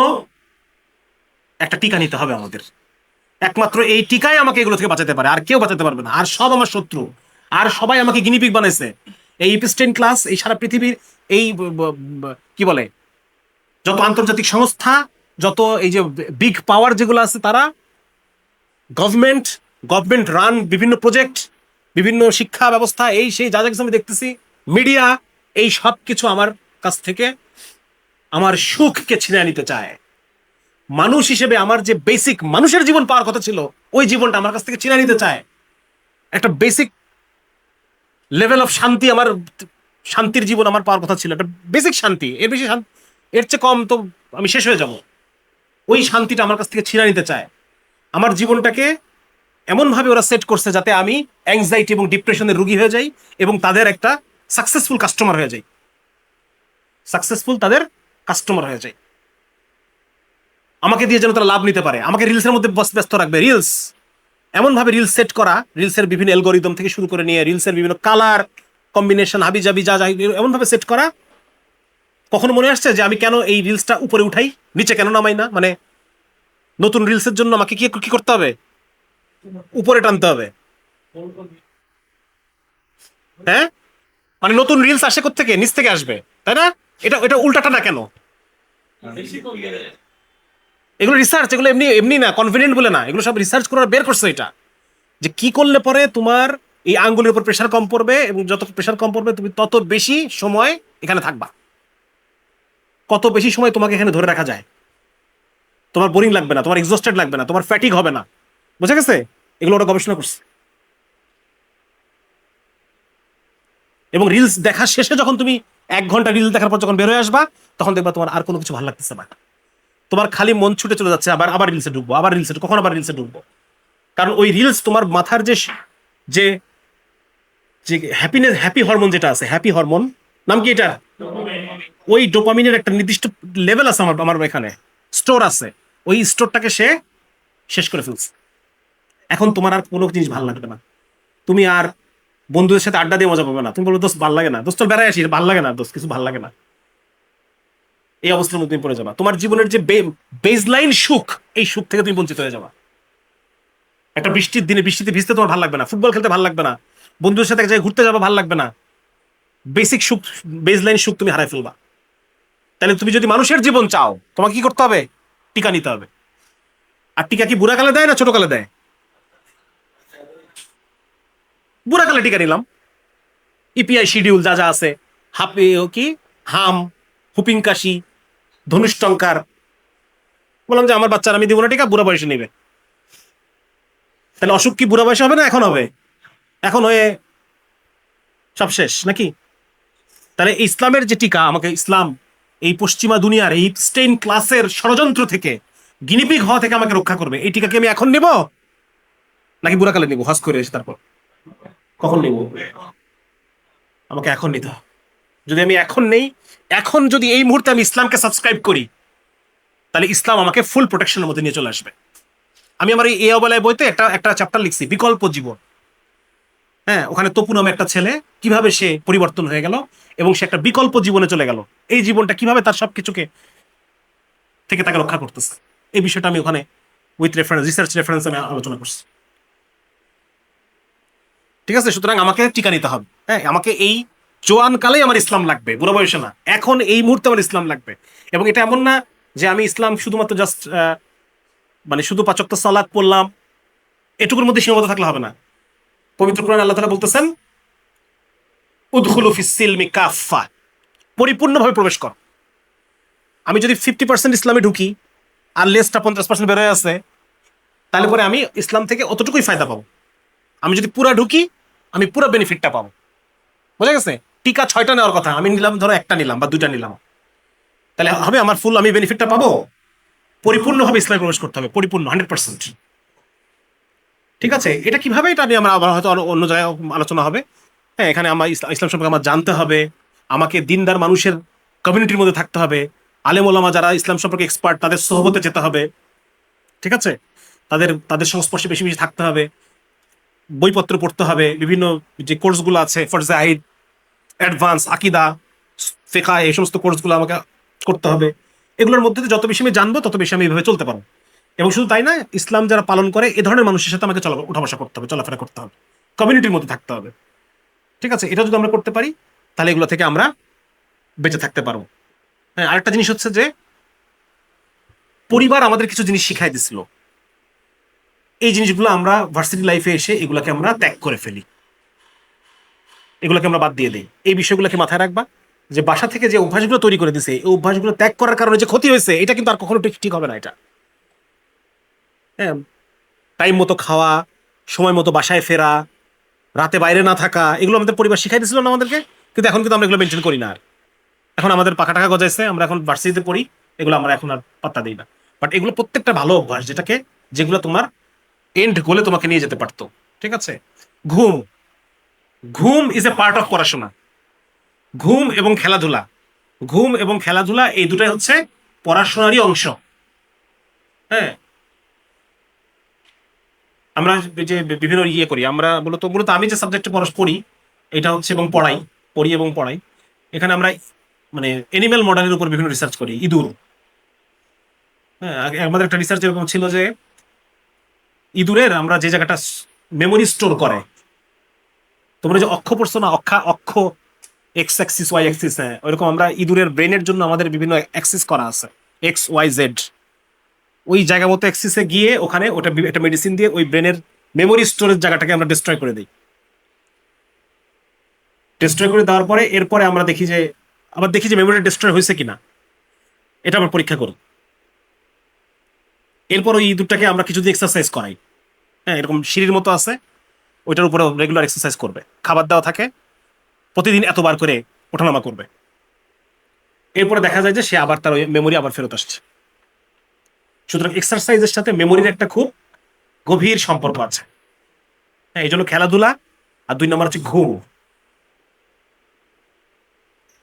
একটা টিকা নিতে হবে আমাদের। একমাত্র এই টিকাই আমাকে এগুলো থেকে বাঁচাতে পারে, আর কেউ বাঁচাতে পারবে না। আর সব আমার শত্রু, আর সবাই আমাকে গিনিপিগ বানাইছে। এই ইপিস্টেন ক্লাস, এই সারা পৃথিবীর এই কি বলে, যত আন্তর্জাতিক সংস্থা, যত এই যে বিগ পাওয়ার যেগুলো আছে, তারা, গভর্নমেন্ট, গভর্নমেন্ট রান বিভিন্ন প্রজেক্ট, বিভিন্ন শিক্ষা ব্যবস্থা, এই সেই যা যা কিছু আমি দেখতেছি, মিডিয়া, এই সব কিছু আমার কাছ থেকে আমার সুখকে ছিনিয়ে নিতে চায়। মানুষ হিসেবে আমার যে বেসিক মানুষের জীবন পাওয়ার কথা ছিল, ওই জীবনটা আমার কাছ থেকে ছিনিয়ে নিতে চায়। একটা বেসিক লেভেল অফ শান্তি, আমার শান্তির জীবন আমার পাওয়ার কথা ছিল, একটা বেসিক শান্তি, এর বেশি শান্তি, এর চেয়ে কম তো আমি শেষ হয়ে যাব। ওই শান্তিটা আমার কাছ থেকে ছিনিয়ে নিতে চায়। আমার জীবনটাকে এমনভাবে ওরা সেট করছে যাতে আমি অ্যাংজাইটি এবং ডিপ্রেশনের রুগী হয়ে যাই, এবং তাদের একটা সাকসেসফুল কাস্টমার হয়ে যাই, সাকসেসফুল তাদের কাস্টমার হয়ে যাই। আমাকে দিয়ে যেন তারা লাভ নিতে পারে, আমাকে রিলসের মধ্যে ব্যস্ত রাখবে। রিলস এমনভাবে রিলস সেট করা, রিলসের বিভিন্ন অ্যালগোরিদম থেকে শুরু করে নিয়ে রিলসের বিভিন্ন কালার কম্বিনেশন, হাবিজাবি যা যা, এমনভাবে সেট করা। কখনো মনে আসছে যে আমি কেন এই রিলসটা উপরে উঠাই, নিচে কেন নামাই না? মানে নতুন রিলসের জন্য আমাকে কি কি করতে হবে? উপরে টানতে হবে, হ্যাঁ? মানে নতুন রিলস আসে কোত্থেকে? নিচ থেকে আসবে, তাই না? এটা এটা উল্টাটা না কেন? এগুলো রিসার্চ, এগুলো এমনি এমনি না, কনফিডেন্ট বলে না, এগুলো সব রিসার্চ করে বের করছে এটা, যে কি করলে পরে তোমার এই আঙ্গুলের উপর প্রেশার কম পড়বে, এবং যত প্রেশার কম পড়বে তুমি তত বেশি সময় এখানে থাকবা। কত বেশি সময় তোমাকে এখানে ধরে রাখা যায়, তোমার বোরিং লাগবে না, তোমার এক্সস্টেড লাগবে না, তোমার ফ্যাটিক হবে না। বুঝা গেছে? এগুলো ওরা গবেষণা করছে। এবং রিলস দেখা শেষে যখন তুমি 1 ঘন্টা রিলস দেখার পর যখন বের হয়ে আসবা, তখন দেখবা তোমার আর কোনো কিছু ভালো লাগতেছে না, তোমার খালি মন ছুটে চলে যাচ্ছে আবার আবার রিলসে ঢুকবো, আবার রিলসে, কখন আবার রিলসে ঢুকবো। কারণ ওই রিলস তোমার মাথার যে যে যে হ্যাপিনেস, হ্যাপি হরমোন যেটা আছে, হ্যাপি হরমোন নাম কি এটা, ওই ডোপামিনের একটা নির্দিষ্ট লেভেল আছে আমার আমার এখানে স্টোর আছে, ওই স্টোরটাকে সে শেষ করে ফেলছে। এখন তোমার আর কোনো জিনিস ভালো লাগবে না, তুমি আর বন্ধুদের সাথে আড্ডা দিয়ে মজা পাবে না, তুমি বলবো দোস্ত ভাল লাগে না, দোস্ত বেড়ায় আসি, ভাল লাগে না দোস্ত, কিছু ভাল লাগে না। এই অবস্থার মধ্যে তুমি পড়ে যাবা। তোমার জীবনের যে বেজলাইন সুখ, এই সুখ থেকে তুমি বঞ্চিত হয়ে যাবা। একটা বৃষ্টির দিনে বৃষ্টিতে ভিজতে তোমার ভালো লাগবে না, ফুটবল খেলতে ভালো লাগবে না, বন্ধুদের সাথে এক জায়গায় ঘুরতে যাবা ভালো লাগবে না, বেসিক সুখ, বেজলাইন সুখ তুমি হারাই ফেলবা। তাহলে তুমি যদি মানুষের জীবন চাও, তোমাকে কি করতে হবে? টিকা নিতে হবে। আর টিকা কি বুড়া কালে দেয় না ছোট কালে দেয়? বুড়া কালে টিকা নিলাম, ইপিআই শিডিউল যা যা আছে, হাপি কি হাম, হুপিং কাশি, ধনুষ্টঙ্কার, বললাম যে আমার বাচ্চারা আমি দিব না টিকা, বুড়া বয়সে নিবে। তাহলে অসুখ কি বুড়া বয়সে হবে না এখন হবে? এখন হয়ে সব শেষ নাকি? তাহলে ইসলামের যে টিকা, আমাকে ইসলাম এই পশ্চিমা দুনিয়ার এই স্টেইন ক্লাসের ষড়যন্ত্র থেকে, গিনিপিগ হওয়া থেকে আমাকে রক্ষা করবে। এই টিকাকে আমি এখন নিব নাকি বুড়াকালে নিব, হজ করে এসে তারপর? কখন নিব? আমাকে এখন নিতে হবে। যদি আমি এখন নেই, এখন যদি এই মুহূর্তে আমি ইসলামকে সাবস্ক্রাইব করি, তাহলে ইসলাম আমাকে ফুল প্রোটেকশনের মধ্যে নিয়ে চলে আসবে। আমি আমার এই অবলায় বইতে একটা একটা চ্যাপ্টার লিখছি, বিকল্প জীবন। হ্যাঁ, ওখানে তপু নামে একটা ছেলে কিভাবে সে পরিবর্তন হয়ে গেল এবং সে একটা বিকল্প জীবনে চলে গেল। এই জীবনটা কিভাবে তার সবকিছুকে থেকে তাকে রক্ষা করতেছে, এই বিষয়টা আমি ওখানে উইথ রেফারেন্স, রিসার্চ রেফারেন্স আমি আলোচনা করছি। ঠিক আছে, সুতরাং আমাকে টিকা নিতে হবে। হ্যাঁ, আমাকে এই জোয়ান কালেই আমার ইসলাম লাগবে, বুড়ো বয়সে না, এখন এই মুহূর্তে আমার ইসলাম লাগবে। এবং এটা এমন না যে আমি ইসলাম শুধুমাত্র জাস্ট মানে শুধু 5 ওয়াক্ত সালাত পড়লাম এটুকুর মধ্যে সীমাবদ্ধ থাকলে হবে না। পবিত্র কোরআন আল্লাহ তাআলা বলতেছেন উদখুলু ফিস সিলমি কাফা, পরিপূর্ণভাবে প্রবেশ কর। আমি যদি 50% ইসলামে ঢুকি আর লেসটা 50% বেরোয় আছে, তাহলে পরে আমি ইসলাম থেকে অতটুকুই ফায়দা পাবো। আমি যদি পুরা ঢুকি আমি পুরো বেনিফিটটা পাবো। বোঝা গেছে? টিকা 6টা নেওয়ার কথা, আমি নিলাম ধরো 1টা নিলাম বা 2টা নিলাম, তাহলে হবে আমার ফুল আমি বেনিফিটটা পাবো? পরিপূর্ণভাবে ইসলামে প্রবেশ করতে হবে, পরিপূর্ণ 100%। ঠিক আছে, এটা কিভাবে, এটা নিয়ে আমরা আবার হয়তো অন্য জায়গায় আলোচনা হবে। হ্যাঁ, এখানে আমার ইসলাম সম্পর্কে আমার জানতে হবে, আমাকে দিনদার মানুষের কমিউনিটির মধ্যে থাকতে হবে, আলেম ওলামা যারা ইসলাম সম্পর্কে এক্সপার্ট তাদের সোহবতে যেতে হবে। ঠিক আছে, তাদের তাদের সংস্পর্শে বেশি বেশি থাকতে হবে, বইপত্র পড়তে হবে, বিভিন্ন যে কোর্সগুলো আছে ফরজে আইন, অ্যাডভান্স আকিদা, ফিকহ, এই সমস্ত কোর্সগুলো আমাকে করতে হবে। এগুলোর মধ্যে যত বেশি আমি জানবো তত বেশি আমি এইভাবে চলতে পারবো। এবং শুধু তাই না, ইসলাম যারা পালন করে এ ধরনের মানুষের সাথে আমাকে উঠা বসা করতে হবে, চলাফেরা করতে হবে, কমিউনিটির মধ্যে থাকতে হবে। ঠিক আছে, এটা যদি আমরা করতে পারি তাহলে এগুলো থেকে আমরা বেঁচে থাকতে পারবো। হ্যাঁ, আরেকটা জিনিস হচ্ছে যে পরিবার আমাদের কিছু জিনিস শিখাই দিছিল, এই জিনিসগুলো আমরা ভার্সিটি লাইফে এসে এগুলোকে আমরা ত্যাগ করে ফেলি, এগুলোকে আমরা বাদ দিয়ে দিই। এই বিষয়গুলোকে মাথায় রাখবা যে বাসা থেকে যে অভ্যাসগুলো তৈরি করে দিছে, এই অভ্যাসগুলো ত্যাগ করার কারণে যে ক্ষতি হয়েছে এটা কিন্তু আর কখনো ঠিক ঠিক হবে না। এটা হ্যাঁ, টাইম মতো খাওয়া, সময় মতো বাসায় ফেরা, রাতে বাইরে না থাকা, এগুলো আমাদের পরিবার শিখাই দিছিল না আমাদেরকে, কিন্তু এখন কিন্তু আমরা এগুলো মেনটেন করি না। আর এখন আমাদের পাকা টাকা গজাইছে, আমরা এখন ভার্সিটিতে পড়ি, এগুলো আমরা এখন আর পাত্তা দিই না। বাট এগুলো প্রত্যেকটা ভালো অভ্যাস, যেগুলো তোমার এন্ড গোলে তোমাকে নিয়ে যেতে পারতো। ঠিক আছে, ঘুম, ঘুম ইজ এ পার্ট অফ পড়াশোনা। ঘুম এবং খেলাধুলা, ঘুম এবং খেলাধুলা এই দুটাই হচ্ছে পড়াশোনারই অংশ। হ্যাঁ, আমরা যে বিভিন্ন ইয়ে করি, আমরা মূলত মূলত আমি যে সাবজেক্টে পড়ি এটা হচ্ছে এবং পড়াই, এখানে আমরা মানে এনিম্যাল মডেলের উপর বিভিন্ন রিসার্চ করি। ইঁদুর, হ্যাঁ, আমাদের একটা রিসার্চ এরকম ছিল যে ইঁদুরের আমরা যে জায়গাটা মেমোরি স্টোর করে, তোমরা যে অক্ষ পড়ছো না, অক্ষ এক্স অ্যাক্সিস ওয়াই অ্যাক্সিস, হ্যাঁ ওইরকম আমরা ইঁদুরের ব্রেনের জন্য আমাদের বিভিন্ন অ্যাক্সিস করা আছে, এক্স ওয়াই জেড। ওই জায়গা মতো অ্যাক্সিসে গিয়ে ওখানে ওটা একটা মেডিসিন দিয়ে ওই ব্রেনের মেমোরি স্টোরেজ জায়গাটাকে আমরা ডিস্ট্রয় করে দিই। ডিস্ট্রয় করে দেওয়ার পরে এরপরে আমরা দেখি যে মেমোরি ডিস্ট্রয় হয়েছে কিনা, এটা আমরা পরীক্ষা করি। এরপর ওই ইঁদুরটাকে আমরা কিছুদিন এক্সারসাইজ করাই। হ্যাঁ, এরকম সিঁড়ির মতো আছে, ওইটার উপরে রেগুলার এক্সারসাইজ করবে, খাবার দেওয়া থাকে, প্রতিদিন এতবার করে ওঠানামা করবে। এরপরে দেখা যায় যে সে আবার তার ওই মেমোরি আবার ফেরত আসছে। সুতরাং এক্সারসাইজের সাথে মেমোরির একটা খুব গভীর সম্পর্ক আছে। হ্যাঁ, এই জন্য খেলাধুলা, আর 2 নম্বর হচ্ছে ঘুম।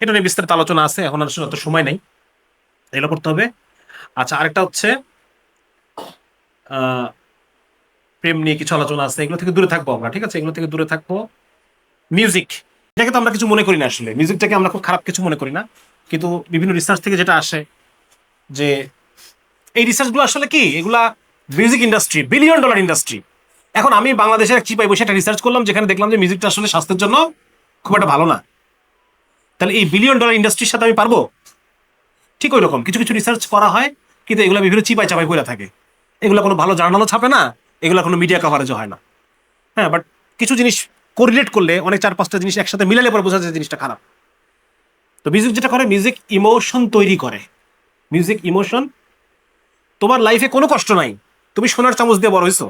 এটা নিয়ে বিস্তারিত আলোচনা আছে, এখন আসলে অত সময় নেই, এগুলো করতে হবে। আচ্ছা, আরেকটা হচ্ছে প্রেম নিয়ে কিছু আলোচনা আছে, এগুলো থেকে দূরে থাকবো আমরা। ঠিক আছে, এগুলো থেকে দূরে থাকবো। মিউজিক, এটাকে তো আমরা কিছু মনে করি না, আসলে মিউজিকটাকে আমরা খুব খারাপ কিছু মনে করি না, কিন্তু বিভিন্ন রিসার্চ থেকে যেটা আসে যে এই রিসার্চগুলো আসলে কি, এগুলা মিউজিক ইন্ডাস্ট্রি, $1 বিলিয়ন ইন্ডাস্ট্রি। এখন আমি বাংলাদেশের এক চিপাই বসে একটা রিসার্চ করলাম, যেখানে দেখলাম যে মিউজিকটা আসলে স্বাস্থ্যের জন্য খুব একটা ভালো না। তাহলে এই $1 বিলিয়ন ইন্ডাস্ট্রির সাথে আমি পারবো? ঠিক ওই রকম কিছু কিছু রিসার্চ করা হয়, কিন্তু এগুলো বিভিন্ন চিপাই চাপাই করে থাকে, এগুলো কোনো ভালো জার্নালও ছাপে না, এগুলো কোনো মিডিয়া কভারেজও হয় না। হ্যাঁ, বাট কিছু জিনিস কোরিলেট করলে, অনেক 4-5টা জিনিস একসাথে মিলালে পরে বোঝা যায় জিনিসটা খারাপ। তো মিউজিক যেটা করে, মিউজিক ইমোশন তৈরি করে। মিউজিক ইমোশন, তোমার লাইফে কোনো কষ্ট নাই, তুমি সোনার চামচ দিয়ে বড় হয়েছো,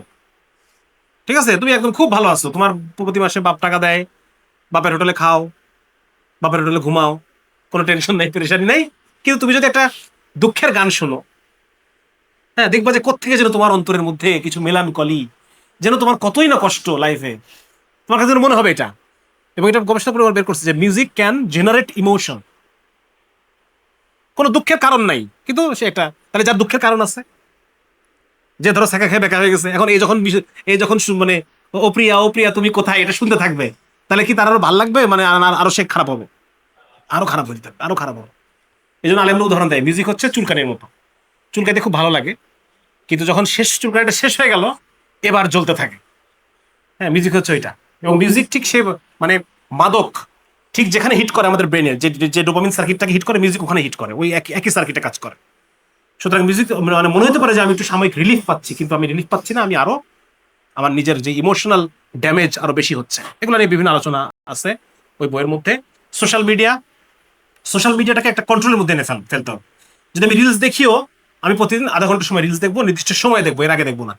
ঠিক আছে, তুমি একদম খুব ভালো আছো, তোমার প্রতি মাসে বাপ টাকা দেয়, বাপের হোটেলে খাও, বাপের হোটেলে ঘুমাও, কোনো টেনশন নেই, পেরেশানি নেই। কিন্তু তুমি যদি একটা দুঃখের গান শোনো, হ্যাঁ, দেখবা যে কোত্থেকে যেন তোমার অন্তরের মধ্যে কিছু মেলানকলি, যেন তোমার কতই না কষ্ট লাইফে, তোমার কাছে যেন মনে হবে এটা। এবং এটা গবেষণা করে বের করছে যে মিউজিক ক্যান জেনারেট ইমোশন। কোনো দুঃখের কারণ নাই, কিন্তু সে একটা, তাহলে যার দুঃখের কারণ আছে, যে ধরো শেখা খেয়ে বেকার হয়ে গেছে, এখন এই যখন মানে ও প্রিয়া ও প্রিয়া তুমি কোথায়, এটা শুনতে থাকবে, তাহলে কি তার আরো ভালো লাগবে? মানে আরো সে খারাপ হবে, আরো খারাপ হয়ে থাকবে, আরো খারাপ হবে। এই জন্য আলেমরা উদাহরণ দেয়, মিউজিক হচ্ছে চুলকানির মতো, চুলকাইতে খুব ভালো লাগে, কিন্তু যখন চুলকানিটা শেষ হয়ে গেল এবার জ্বলতে থাকে। হ্যাঁ, মিউজিক হচ্ছে ওইটা। এবং মিউজিক ঠিক সে মানে মাদক ঠিক যেখানে হিট করে আমাদের ব্রেনে, যে ডোপামিন সার্কিটটাকে হিট করে, মিউজিক ওখানে হিট করে, ওই একই সার্কিটে কাজ করে। সুতরাং মিউজিক মানে মনে হতে পারে যে আমি একটু সাময়িক রিলিফ পাচ্ছি, কিন্তু আমি রিলিফ পাচ্ছি না, আমি আরো আমার নিজের যে ইমোশনাল ড্যামেজ আরো বেশি হচ্ছে। এগুলো নিয়ে বিভিন্ন আলোচনা আছে ওই বইয়ের মধ্যে। সোশ্যাল মিডিয়াটাকে একটা কন্ট্রোলের মধ্যে এনে ফেলতে হবে। যদি আমি রিলস দেখিও, আমি প্রতিদিন আধা ঘন্টা সময় রিলস দেখবো, নির্দিষ্ট সময় দেখবো, এর আগে দেখবো না।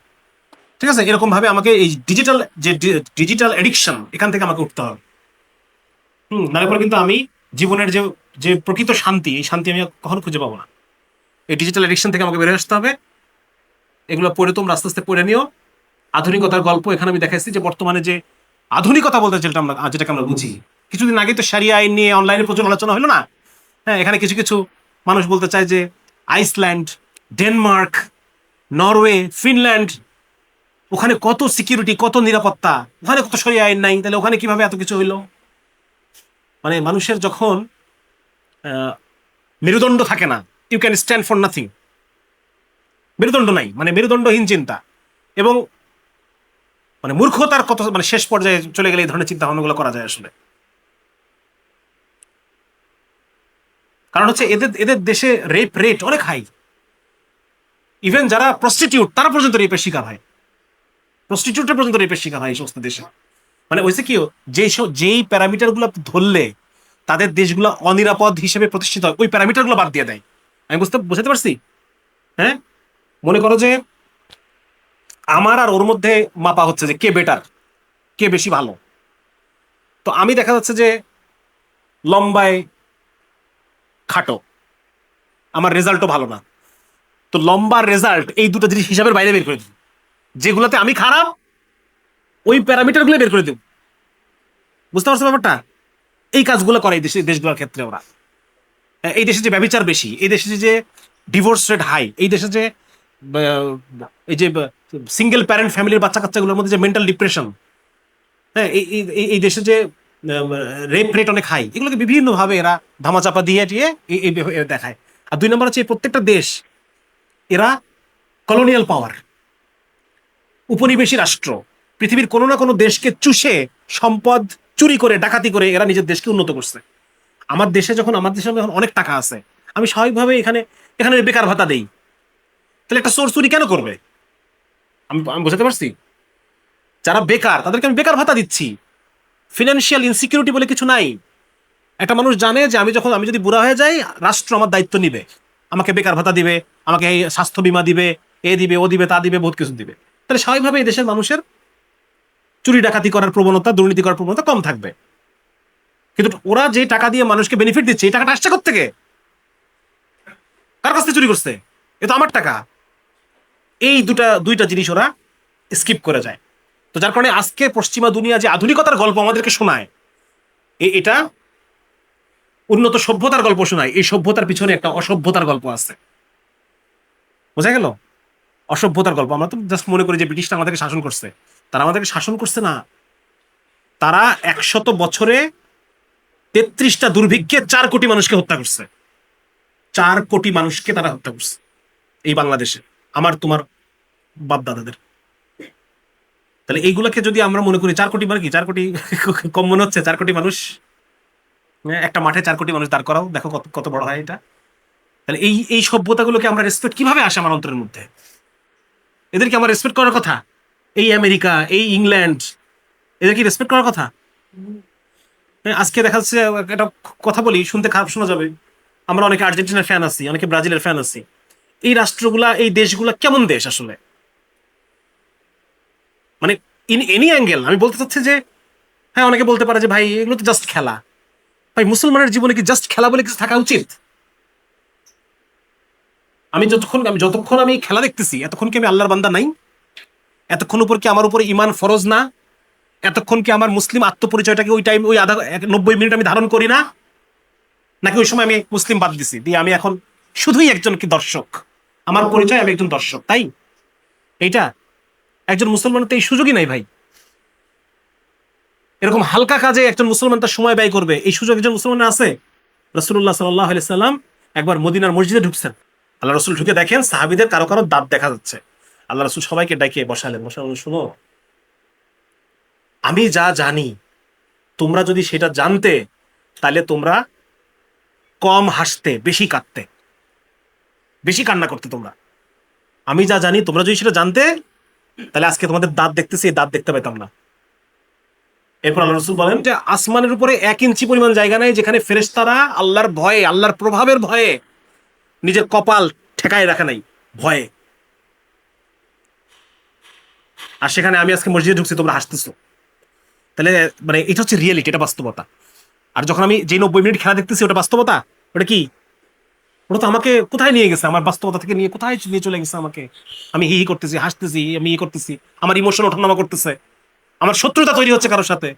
ঠিক আছে, এরকম ভাবে আমাকে এই ডিজিটাল এডিকশন, এখান থেকে আমাকে উঠতে হবে। নাহলে পরে কিন্তু আমি জীবনের যে যে প্রকৃত শান্তি, এই শান্তি আমি কখনো খুঁজে পাবো না। এই ডিজিটাল এডিকশন থেকে আমাকে বেরিয়ে আসতে হবে। এগুলো পড়ে তোমরা আস্তে আস্তে পড়ে নিও। আধুনিকতার গল্প এখানে আমি দেখাইছি যে বর্তমানে যে আধুনিকতা বলতে যেটাকে আমরা বুঝি। কিছুদিন আগে তো শারিয়া আইন নিয়ে অনলাইনে প্রচুর আলোচনা হলো না? হ্যাঁ, এখানে কিছু কিছু মানুষ বলতে চায় যে আইসল্যান্ড, ডেনমার্ক, নরওয়ে, ফিনল্যান্ড, ওখানে কত সিকিউরিটি, কত নিরাপত্তা, ওখানে কত শরিয়া আইন নাই, তাহলে ওখানে কিভাবে এত কিছু হইলো? মানে মানুষের যখন মেরুদণ্ড থাকে না, you can stand for nothing, মেরুদণ্ড নাই, মানে মেরুদণ্ডহীন চিন্তা এবং মানে মূর্খতার কত মানে শেষ পর্যায়ে চলে গেলে এই ধরনের চিন্তা ভাবনাগুলো করা যায় আসলে। কারণ হচ্ছে এদের দেশে রেপ রেট অনেক হাই। ইভেন যারা প্রস্টিটিউট তারা পর্যন্ত রেপের শিকার হয়, প্রস্টিটিউটের পর্যন্ত রেপের শিকার হয় এই সমস্ত দেশে। মানে ওইসে কি, যেই প্যারামিটার গুলো ধরলে তাদের দেশগুলো অনিরাপদ হিসেবে প্রতিষ্ঠিত হয়, ওই প্যারামিটার গুলো বাদ দিয়ে দেয়। আমি বুঝতে পারছি। হ্যাঁ, মনে করো যে আমার আর ওর মধ্যে মাপা হচ্ছে যে কে বেটার, কে বেশি ভালো। তো আমি দেখা যাচ্ছে যে লম্বায় খাটো, আমার রেজাল্টও ভালো না। তো লম্বার রেজাল্ট এই দুটো জিনিস হিসাবের বাইরে বের করে দিই, যেগুলোতে আমি খারাপ ওই প্যারামিটার গুলো বের করে দেব। বুঝতে পারছো ব্যাপারটা? এই কাজগুলো করে এই দেশগুলোর ক্ষেত্রে ওরা। এই দেশে যে ব্যভিচার বেশি, এই দেশে যে ডিভোর্স রেট হাই, এই দেশে যে এই যে সিঙ্গেল প্যারেন্ট ফ্যামিলির বাচ্চা কাচ্চাগুলোর মধ্যে যে মেন্টাল ডিপ্রেশন, হ্যাঁ, এই দেশে যে রেপ রেট অনেক হাই, এগুলোকে বিভিন্নভাবে এরা ধামাচাপা দিয়ে দিয়ে দেখায়। আর দুই নম্বর হচ্ছে প্রত্যেকটা দেশ এরা কলোনিয়াল পাওয়ার, উপনিবেশী রাষ্ট্র, পৃথিবীর কোনো না কোনো দেশকে চুষে সম্পদ চুরি করে ডাকাতি করে এরা নিজের দেশকে উন্নত করছে। আমার দেশে যখন অনেক টাকা আছে, আমি স্বাভাবিকভাবে এখানে বেকার ভাতা দেই, তাহলে একটা চোর চুরি কেন করবে? আমি বুঝতে পারছি। যারা বেকার তাদেরকে আমি বেকার ভাতা দিচ্ছি, ফিনান্সিয়াল ইনসিকিউরিটি বলে কিছু নাই। একটা মানুষ জানে যে আমি যদি বুড়া হয়ে যাই, রাষ্ট্র আমার দায়িত্ব নিবে, আমাকে বেকার ভাতা দিবে, আমাকে এই স্বাস্থ্য বীমা দিবে, এ দিবে, ও দিবে, তা দিবে, বহুত কিছু দিবে। তাহলে স্বাভাবিকভাবে এই দেশের মানুষের চুরি ডাকাতি করার প্রবণতা, দুর্নীতি করার প্রবণতা কম থাকবে। কিন্তু ওরা যে টাকা দিয়ে মানুষকে বেনিফিট দিচ্ছে, এই টাকাটা আসছে কোত্থেকে? কার কাছ থেকে চুরি করছে? এ তো আমার টাকা। এই দুইটা জিনিস ওরা স্কিপ করে যায়। তো যার কারণে আজকে পশ্চিমা দুনিয়া যে আধুনিকতার গল্প আমাদেরকে শোনায়, এটা উন্নত সভ্যতার গল্প শোনায়, এই সভ্যতার পিছনে একটা অসভ্যতার গল্প আছে। বোঝা গেল? অসভ্যতার গল্প। আমরা তো জাস্ট মনে করি যে ব্রিটিশরা আমাদেরকে শাসন করছে। তারা আমাদেরকে শাসন করছে না, তারা 100 বছরে 33টা দুর্ভিক্ষে 4 কোটি মানুষকে হত্যা করছে। 4 কোটি মানুষকে তারা হত্যা করছে এই বাংলাদেশে, আমার তোমার বাপ দাদাদের। তাহলে এইগুলোকে যদি আমরা মনে করি 4 কোটি মানে কি, 4 কোটি কম মনে হচ্ছে? 4 কোটি মানুষ একটা মাঠে 4 কোটি মানুষ দাঁড় করাও, দেখো কত কত বড় হয় এটা। তাহলে এই সভ্যতাগুলোকে আমরা রেসপেক্ট কিভাবে আসে আমার অন্তরের মধ্যে? এদেরকে আমার রেসপেক্ট করার কথা? এই আমেরিকা, এই ইংল্যান্ড, এদের কি রেসপেক্ট করার কথা? আজকে দেখা যাচ্ছে একটা কথা বলি, শুনতে খারাপ শোনা যাবে, আমরা অনেকে আর্জেন্টিনার ফ্যান আছি, অনেকে ব্রাজিলের ফ্যান আছি। এই রাষ্ট্রগুলা, এই দেশগুলা কেমন দেশ আসলে? মানে ইন এনি অ্যাঙ্গেল আমি বলতে চাচ্ছি যে, হ্যাঁ, অনেকে বলতে পারে যে ভাই এগুলো তো জাস্ট খেলা। ভাই, মুসলমানের জীবনে কি জাস্ট খেলা বলে কিছু থাকা উচিত? যতক্ষণ আমি খেলা দেখতেছি, এতক্ষণ কি আমি আল্লাহর বান্দা নাই? এতক্ষণ উপর কি আমার উপরে ইমান ফরজ না? এতক্ষণ কি আমার মুসলিম আত্মপরিচয়টাকে ওই 90 মিনিট আমি ধারণ করি না? নাকি ওই সময় আমি মুসলিম বাদ দিছি, দিয়ে আমি এখন শুধুই একজন কি দর্শক? আমার পরিচয় আমি একজন দর্শক, তাই এইটা একজন মুসলমান তো এই সুযোগই নাই ভাই। এরকম হালকা কাজে একজন মুসলমান তার সময় ব্যয় করবে, এই সুযোগ একজন মুসলমানের আছে? রাসূলুল্লাহ সাল্লাল্লাহু আলাইহি সাল্লাম একবার মদিনার মসজিদে ঢুকছেন, আল্লাহ রসুল ঢুকে দেখেন সাহাবিদের কারো কারো দাঁত দেখা যাচ্ছে। আল্লাহ রসুল সবাইকে ডাকিয়ে বসালেন, শুনো, আমি যা জানি তোমরা যদি সেটা জানতে, তাহলে তোমরা কম হাসতে, বেশি কাঁদতে, বেশি কান্না করতে। তোমরা, আমি যা জানি তোমরা যদি সেটা জানতে, তাহলে আজকে তোমাদের দাঁত দেখতেছি, এই দাঁত দেখতে পেতাম না। এরপর আল্লাহ রসুল বলেন যে আসমানের উপরে 1 ইঞ্চি পরিমাণ জায়গা নেই যেখানে ফেরেশতারা আল্লাহর ভয়ে, আল্লাহর প্রভাবের ভয়ে নিজের কপাল ঠেকায় রাখে নাই, ভয়ে। আর সেখানে আমি আজকে মসজিদে ঢুকছি, তোমরা হাসতেছো। তাহলে মানে এটা হচ্ছে রিয়েলিটি, এটা বাস্তবতা। আর যখন আমি যে 90 মিনিট খেলা দেখতেছি, ওটা বাস্তবতা? ওটা কি? ওটা তো আমাকে কোথায় নিয়ে গেছে, আমার বাস্তবতা থেকে নিয়ে কোথায় নিয়ে চলে গেছে আমাকে। আমি হি হি করতেছি, হাসতেছি, আমি করতেছি, আমার ইমোশন ওঠানামা করতেছে, আমার শত্রুতা তৈরি হচ্ছে, কারোর সাথে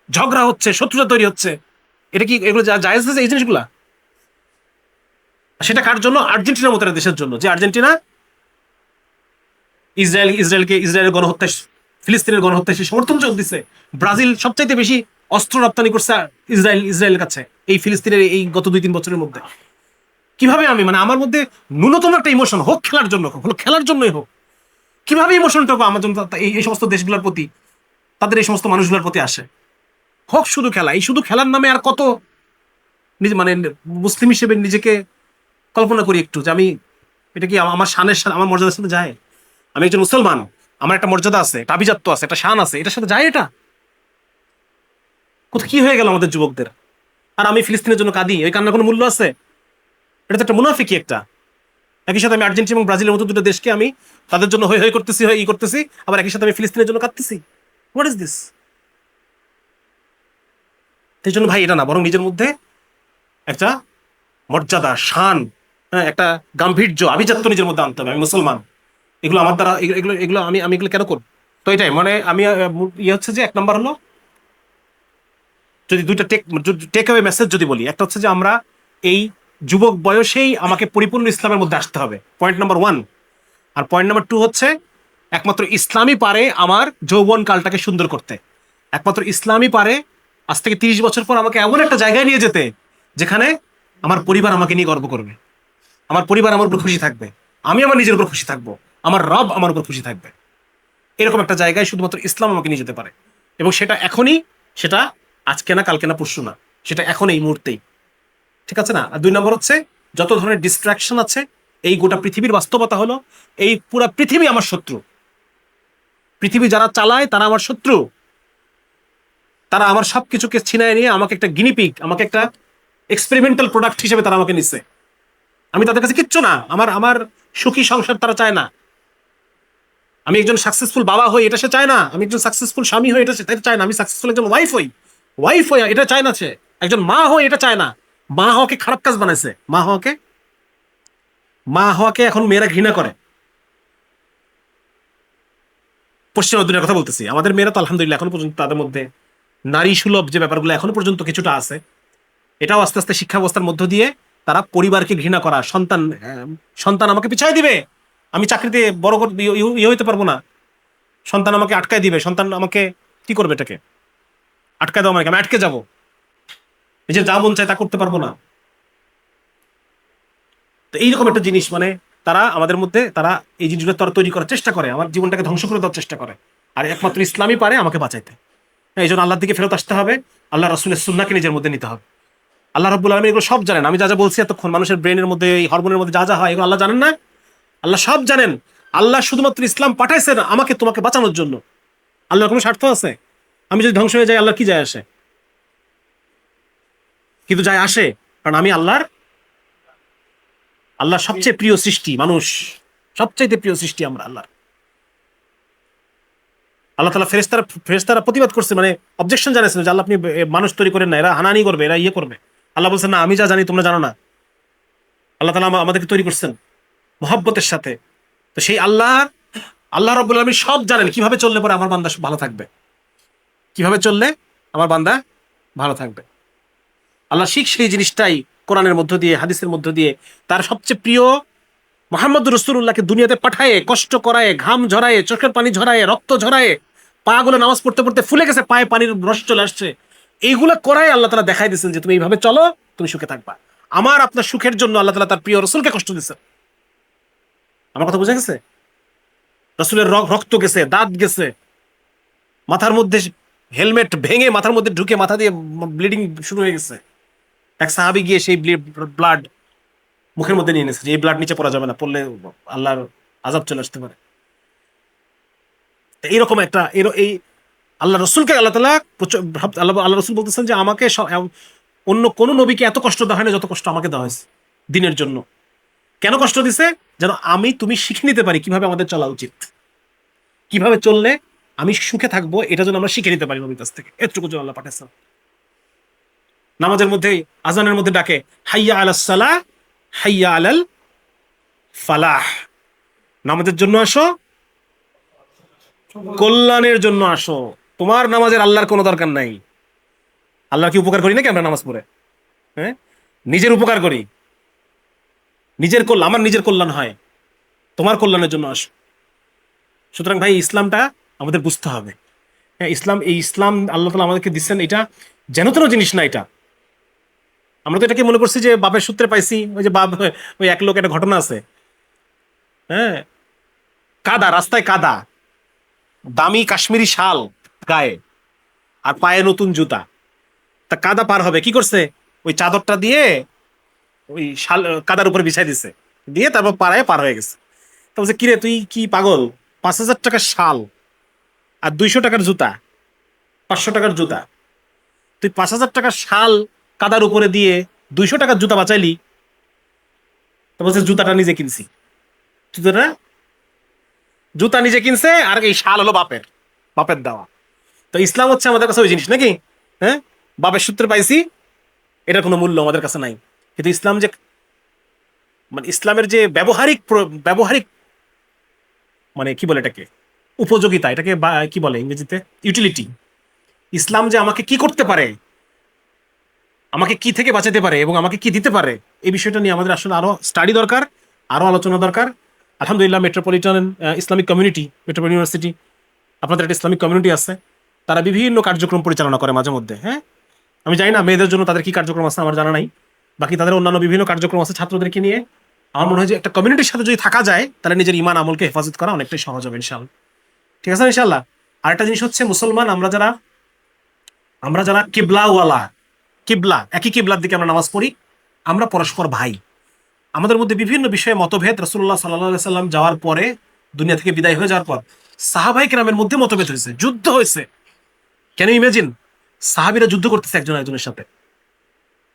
ঝগড়া হচ্ছে, শত্রুতা তৈরি হচ্ছে। এটা কি এগুলো জায়েজ আছে, এই জিনিসগুলা? সেটা কার জন্য? আর্জেন্টিনার মতো একটা দেশের জন্য, যে আর্জেন্টিনা ইসরায়েলের গণহত্যা, ফিলিস্তিনের গণহত্যা সে সমর্থন যোগ দিচ্ছে। ব্রাজিল সবচাইতে বেশি অস্ত্র রপ্তানি করছে ইসরায়েলের কাছে এই ফিলিস্তিনের এই গত 2-3 বছরের মধ্যে। কিভাবে আমি, মানে আমার মধ্যে ন্যূনতম একটা ইমোশন হোক, খেলার জন্য হোক, হলো খেলার জন্যই হোক, কিভাবে ইমোশনটা আমার জন্য এই সমস্ত দেশগুলোর প্রতি, তাদের এই সমস্ত মানুষগুলোর প্রতি আসে? হোক শুধু খেলা, এই শুধু খেলার নামে আর কত নিজে, মানে মুসলিম হিসেবে নিজেকে কল্পনা করি একটু, যে আমি, এটা কি আমার শানের সাথে, আমার মর্যাদার সাথে যায়? আমি একজন মুসলমান, আমার একটা মর্যাদা আছে, একটা আভিজাত্য আছে, একটা শান আছে, এটার সাথে যায় এটা? কোথায় কি হয়ে গেল আমাদের যুবকদের? আর আমি ফিলিস্তিনের জন্য কাঁদি, ওই কান্নার কোনো মূল্য আছে? এটা তো একটা মুনাফিকি একটা। একই সাথে আমি আর্জেন্টিনা এবং ব্রাজিলের মতো দুটো দেশকে আমি তাদের জন্য হই হই করতেছি, ই করতেছি, আবার একই সাথে আমি ফিলিস্তিনের জন্য কাঁদতেছি। What is this? এই জন্য ভাই এটা না, বরং নিজের মধ্যে একটা মর্যাদা, শান, হ্যাঁ, একটা গাম্ভীর্য, আভিজাত্য নিজের মধ্যে আনতে হবে। আমি মুসলমান, এগুলো আমার দ্বারা, এগুলো এগুলো আমি আমি এগুলো কেন করব? তো এটাই মানে আমি ইয়ে হচ্ছে যে 1 নম্বর হলো, যদি দুইটা টেক অ্যাওয়ে মেসেজ যদি বলি, একটা হচ্ছে যে আমরা এই যুবক বয়সেই আমাকে পরিপূর্ণ ইসলামের মধ্যে আসতে হবে, পয়েন্ট নাম্বার 1। আর পয়েন্ট নাম্বার 2 হচ্ছে একমাত্র ইসলামই পারে আমার যৌবন কালটাকে সুন্দর করতে। একমাত্র ইসলামই পারে আজ থেকে 30 বছর পর আমাকে এমন একটা জায়গায় নিয়ে যেতে, যেখানে আমার পরিবার আমাকে নিয়ে গর্ব করবে, আমার পরিবার আমার উপর খুশি থাকবে, আমি আমার নিজের উপর খুশি থাকবো, আমার রব আমার উপর খুশি থাকবে। এরকম একটা জায়গায় শুধুমাত্র ইসলাম আমাকে নিয়ে যেতে পারে। এবং সেটা এখনই, সেটা আজকে না, কালকে না, পরশু না, সেটা এখন এই মুহূর্তেই। ঠিক আছে না? আর 2 নম্বর হচ্ছে যত ধরনের ডিস্ট্রাকশন আছে, এই গোটা পৃথিবীর বাস্তবতা হলো এই পুরা পৃথিবী আমার শত্রু। পৃথিবী যারা চালায় তারা আমার শত্রু। তারা আমার সবকিছুকে ছিনায় নিয়ে আমাকে একটা গিনিপিগ, আমাকে একটা এক্সপেরিমেন্টাল প্রোডাক্ট হিসেবে তারা আমাকে নিচ্ছে। আমি তাদের কাছে কিচ্ছু না। আমার আমার সুখী সংসার তারা চায় না। আমি একজন সাকসেসফুল বাবা হই, এটা সে চায় না। আমি একজন সাকসেসফুল স্বামী হই, এটা সে চায় না। আমি সাকসেসফুল একজন ওয়াইফ হই, এটা চায় না সে। একজন মা হই, এটা চায় না। মা হওয়াকে খারাপ কাজ বানাইছে। মা হওয়াকে এখন মেয়েরা ঘৃণা করে। পশ্চিমা দুনিয়ার কথা বলতেছি। আমাদের মেয়েরা তো আলহামদুলিল্লাহ এখনো পর্যন্ত তাদের মধ্যে নারী সুলভ যে ব্যাপারগুলো এখনো পর্যন্ত কিছুটা আছে। এটাও আস্তে আস্তে শিক্ষা ব্যবস্থার মধ্য দিয়ে তারা পরিবারকে ঘৃণা করা, সন্তান আমাকে পিছায় দিবে, আমি চাকরিতে বড় ইয়ে হইতে পারবো না, সন্তান আমাকে আটকায় দিবে, সন্তান আমাকে কি করবে, এটাকে আটকায় দেওয়া মানে আমি আটকে যাবো, নিজের যা মন চায় তা করতে পারবো না। তো এইরকম একটা জিনিস, মানে তারা আমাদের মধ্যে, তারা এই জিনিসগুলো তারা তৈরি করার চেষ্টা করে, আমার জীবনটাকে ধ্বংস করে দেওয়ার চেষ্টা করে। আর একমাত্র ইসলামই পারে আমাকে বাঁচাইতে। এই জন্য আল্লাহর দিকে ফেরত আসতে হবে, আল্লাহ রাসূলের সুন্নাহকে নিজের মধ্যে নিতে হবে। আল্লাহ রাব্বুল আলামিন এগুলো সব জানেন। আমি যা যা বলছি এতক্ষণ, মানুষের ব্রেনের মধ্যে, এই হরমোনের মধ্যে যা যা হয়, এগুলো আল্লাহ জানেন না? আল্লাহ সব জানেন। আল্লাহ শুধুমাত্র ইসলাম পাঠাইছেন আমাকে তোমাকে বাঁচানোর জন্য। আল্লাহর কোনো স্বার্থ আছে? আমি যদি ধ্বংস হয়ে যাই, আল্লাহর কি যায় আসে? কিন্তু যায় আসে, কারণ আমি আল্লাহর সবচেয়ে প্রিয় সৃষ্টি মানুষ, সবচাইতে প্রিয় সৃষ্টি আমরা আল্লাহর। আল্লাহ তাআলা ফেরেশতারা প্রতিবাদ করছে, মানে অবজেকশন জানাইছেন যে আল্লাহ আপনি মানুষ তৈরি করেন না, এরা হানাহানি করবে, এরা ইয়ে করবে। আল্লাহ বলছেন না, আমি যা জানি তোমরা জানো না। আল্লাহ তাআলা আমাদেরকে তৈরি করছেন মহব্বতের সাথে। তো সেই আল্লাহ রাব্বুল আলামিন সব জানেন কিভাবে চললে পরে আমার বান্দা ভালো থাকবে, কিভাবে চললে আমার বান্দা ভালো থাকবে। আল্লাহ সেই জিনিসটাই কোরআনের মধ্য দিয়ে, হাদিসের মধ্য দিয়ে তার সবচেয়ে প্রিয় মুহাম্মদ রাসূলুল্লাহকে দুনিয়াতে পাঠায়ে, কষ্ট করায়, ঘাম ঝরায়ে, চোখের পানি ঝরায়ে, রক্ত ঝরায়ে, পা গুলো নামাজ পড়তে পড়তে ফুলে গেছে, পায়ে পানির রস চলে আসছে, এইগুলা করাই আল্লাহ তাআলা দেখাই দিয়েছেন যে তুমি এইভাবে চলো, তুমি সুখে থাকবা। আমার আপনার সুখের জন্য আল্লাহ তাআলা তার প্রিয় রাসূলকে কষ্ট দিয়েছেন। আমার কথা বুঝা গেছে? রাসূলের রক্ত গেছে, দাঁত গেছে, মাথার মধ্যে হেলমেট ভেঙে মাথার মধ্যে ঢুকে মাথা দিয়ে ব্লিডিং শুরু হয়ে গেছে। এক সাহাবী গিয়ে সেই ব্লাড মুখের মধ্যে নিয়ে নিয়েছে যে এই ব্লাড নিচে পড়া যাবে না, পড়লে আল্লাহর আযাব চলে আসতে পারে। এইরকম একটা এই আল্লাহ রসুলকে আল্লাহ তাআলা আল্লাহ রসুল বলতেছেন যে আমাকে অন্য কোন নবীকে এত কষ্ট দেওয়া হয় না যত কষ্ট আমাকে দেওয়া হয়েছে দিনের জন্য। কেন কষ্ট দিছে? যেন তুমি শিখে নিতে পারি কিভাবে আমাদের চলা উচিত, কিভাবে চললে আমি সুখে থাকবো, এটা যেন আমরা শিখে নিতে পারি নবীর কাছ থেকে। এতটুকু জন্য আল্লাহ পাঠাইছেন। নামাজের মধ্যে আজানের মধ্যে ডাকে হাইয়া আলাস সালাহ হাইয়া আলাল ফালাহ, নামাজের জন্য আসো, কল্যাণের জন্য আসো। তোমার নামাজের আল্লাহর কোনো দরকার নাই। আল্লাহ কি উপকার করি নাকি আমরা নামাজ পড়ে? হ্যাঁ, নিজের উপকার করি, নিজের কল্যাণ, আমার নিজের কল্যাণ হয়, তোমার কল্যাণের জন্য আসো। সুতরাং ভাই ইসলামটা আমাদের বুঝতে হবে। হ্যাঁ, ইসলাম আল্লাহ তাআলা আমাদেরকে দিচ্ছেন, এটা যেন তেন জিনিস না। এটা আমরা তো এটাকে মনে করছি যে বাপের সূত্রে পাইছি। ওই যে বাপ, ওই এক লোক, একটা ঘটনা আছে, হ্যাঁ, কাদা, রাস্তায় কাদা, দামি কাশ্মীরি শাল গায়ে, আর পায়ে নতুন জুতা। তা কাদা পার হবে কি করছে? ওই চাদরটা দিয়ে ওই শাল কাদার উপরে বিছাই দিছে, দিয়ে তারপর পাড়ায় পার হয়ে গেছে। তো বলছে কিরে তুই কি পাগল, 5,000 টাকার শাল আর 200 টাকার জুতা, 500 টাকার জুতা, তুই 5,000 টাকার শাল কাদার উপরে দিয়ে 200 টাকার জুতা বাঁচাইলি? তো বলছে জুতাটা নিজে কিনছি। জুতাটা, জুতা নিজে কিনছে, আর এই শাল হলো বাপের, বাপের দেওয়া। তো ইসলাম হচ্ছে আমাদের কাছে ওই জিনিস নাকি? হ্যাঁ, বাপের সূত্রে পাইছি, এটার কোনো মূল্য আমাদের কাছে নাই। কিন্তু ইসলাম যে, মানে ইসলামের যে ব্যবহারিক ব্যবহারিক মানে কি বলে এটাকে, উপযোগিতা, এটাকে কি বলে ইংরেজিতে, ইউটিলিটি। ইসলাম যে আমাকে কি করতে পারে, আমাকে কি থেকে বাঁচাতে পারে এবং আমাকে কি দিতে পারে, এই বিষয়টা নিয়ে আমাদের আসলে আরো স্টাডি দরকার, আরো আলোচনা দরকার। আলহামদুলিল্লাহ metropolitan Islamic community, metropolitan university, আপনাদের একটা ইসলামিক কমিউনিটি আছে, তারা বিভিন্ন কার্যক্রম পরিচালনা করে মাঝে মধ্যে। হ্যাঁ, আমি জানি না মেয়েদের জন্য তাদের কি কার্যক্রম আছে, আমার জানা নাই। বাকি তাদের অন্যান্য বিভিন্ন কার্যক্রম আছে ছাত্রদেরকে নিয়ে। আমার মনে হয় যে একটা কমিউনিটির সাথে যদি থাকা যায় তাহলে নিজের ইমান আমলকে হেফাজত করা অনেকটাই সহজ হবে ইনশাআল্লাহ। ঠিক আছে ইনশাআল্লাহ। আরেকটা জিনিস হচ্ছে মুসলমান আমরা যারা কিবলাওয়ালা, কিবলা, একই কিবলার দিকে আমরা নামাজ পড়ি, আমরা পরস্পর ভাই। আমাদের মধ্যে বিভিন্ন বিষয়ে মতভেদ, রাসূলুল্লাহ সাল্লাল্লাহু আলাইহি সাল্লাম যাওয়ার পরে, দুনিয়া থেকে বিদায় হয়ে যাওয়ার পর সাহাবায়ে কেরামের মধ্যে মতভেদ হয়েছে, যুদ্ধ হয়েছে। Can you imagine? সাহাবীরা যুদ্ধ করতেছে একজন একজনের সাথে,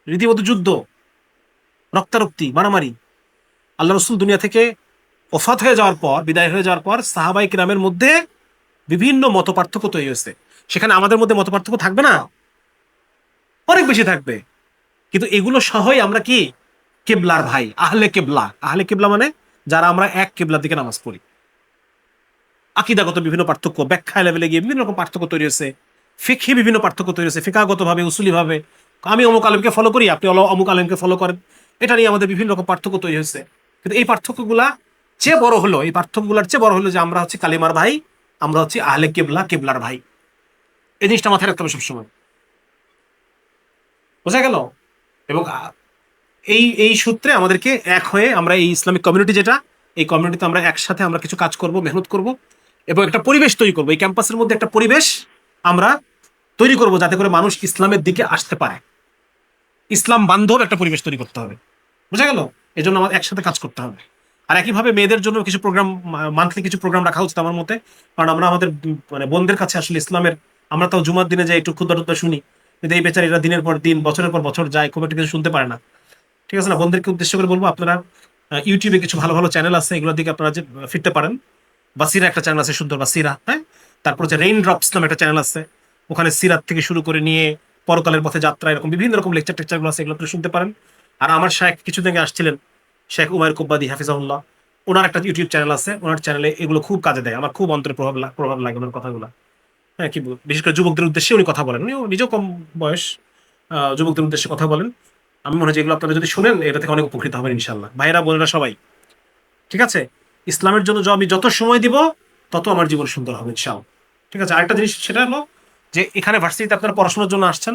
রীতিমতো যুদ্ধ, রক্তারক্তি, মারামারি। আল্লাহ রসুল দুনিয়া থেকে ওফাত হয়ে যাওয়ার পর, বিদায় হয়ে যাওয়ার পর সাহাবায়ে কেরামের মধ্যে বিভিন্ন মত পার্থক্য তৈরি হয়েছে। সেখানে আমাদের মধ্যে মত পার্থক্য থাকবে না? অনেক বেশি থাকবে। কিন্তু এগুলো সহই আমরা কি কেবলার ভাই, আহলে কেবলা। আহলে কেবলা মানে যারা আমরা এক কেবলার দিকে নামাজ পড়ি। আকীদাগত বিভিন্ন পার্থক্য, ব্যাখ্যা লেভেলে গিয়ে বিভিন্ন রকম পার্থক্য তৈরি হয়েছে, ফিকহি বিভিন্ন পার্থক্য তৈরি হয়েছে, ফিকাহগত ভাবে, উসুলি ভাবে। আমি অমুক আলেমকে ফলো করি, আপনি অমুক আলেমকে ফলো করেন, এটা নিয়ে আমাদের বিভিন্ন রকম পার্থক্য তৈরি হয়েছে। কিন্তু এই পার্থক্যগুলা চেয়ে বড় হলো, এই পার্থক্যগুলার চেয়ে বড় হলো যে আমরা হচ্ছে কালিমার ভাই, আমরা হচ্ছে আহলে কেবলা, কেবলার ভাই। এই জিনিসটা মাথায় রাখতে হবে সবসময়। বোঝা গেল? এবং এই এই সূত্রে আমাদেরকে এক হয়ে আমরা এই ইসলামিক কমিউনিটি যেটা, এই কমিউনিটিতে আমরা একসাথে আমরা কিছু কাজ করব, মেহনত করব, এবং একটা পরিবেশ তৈরি করবো। এই ক্যাম্পাসের মধ্যে একটা পরিবেশ আমরা তৈরি করব যাতে করে মানুষ ইসলামের দিকে আসতে পারে। ইসলাম বান্ধব একটা পরিবেশ তৈরি করতে হবে। বুঝা গেল? এই জন্য আমাদের একসাথে কাজ করতে হবে। আর একইভাবে মেয়েদের জন্য কিছু প্রোগ্রাম, মান্থলি কিছু প্রোগ্রাম রাখা উচিত আমার মতে। কারণ আমরা আমাদের মানে বোনদের কাছে আসলে ইসলামের, আমরা তাও জুমার দিনে যাই একটু ক্ষুদ্র শুনি, কিন্তু এই বেচারীরা দিনের পর দিন, বছরের পর বছর যায়, খুব একটা কিছু শুনতে পারে না। ঠিক আছে না? বোনদেরকে উদ্দেশ্য করে বলবো, আপনারা ইউটিউবে কিছু ভালো ভালো চ্যানেল আছে, এগুলোর দিকে আপনারা যে ফিরতে পারেন। বাসিরা একটা চ্যানেল আছে, সুন্দর বাসিরা। হ্যাঁ, তারপর যে রেইন ড্রপস নামে একটা চ্যানেল আছে, ওখানে সিরাত থেকে শুরু করে নিয়ে পরকালের পথে যাত্রা, এরকম বিভিন্ন রকম লেকচার টেকচারগুলো আছে, এগুলো আপনারা শুনতে পারেন। আর আমার শেখ কিছুদিন আগে আসছিলেন, শেখ উমায়ের কুব্বাদি হাফিজাহুল্লাহ, ওনার একটা ইউটিউব চ্যানেল আছে, ওনার চ্যানেলে এগুলো খুব কাজে দেয়। আমার খুব অন্তরে প্রভাব লাগে ওনার কথাগুলো। হ্যাঁ, কি বিশেষ করে যুবকদের উদ্দেশ্যে উনি কথা বলেন, উনিও নিজেও কম বয়স, যুবকদের উদ্দেশ্যে কথা বলেন। আমি মনে হয় যেগুলো আপনারা যদি শুনেন এটা থেকে অনেক উপকৃত হবেন ইনশাল্লাহ। ভাইরা বোনেরা সবাই, ঠিক আছে? ইসলামের জন্য আমি যত সময় দিব তত আমার জীবন সুন্দর হবে ইনশাআল্লাহ। ঠিক আছে? আরেকটা জিনিস সেটা হলো যে এখানে ভার্সিটিতে আপনারা পড়াশোনার জন্য আসছেন,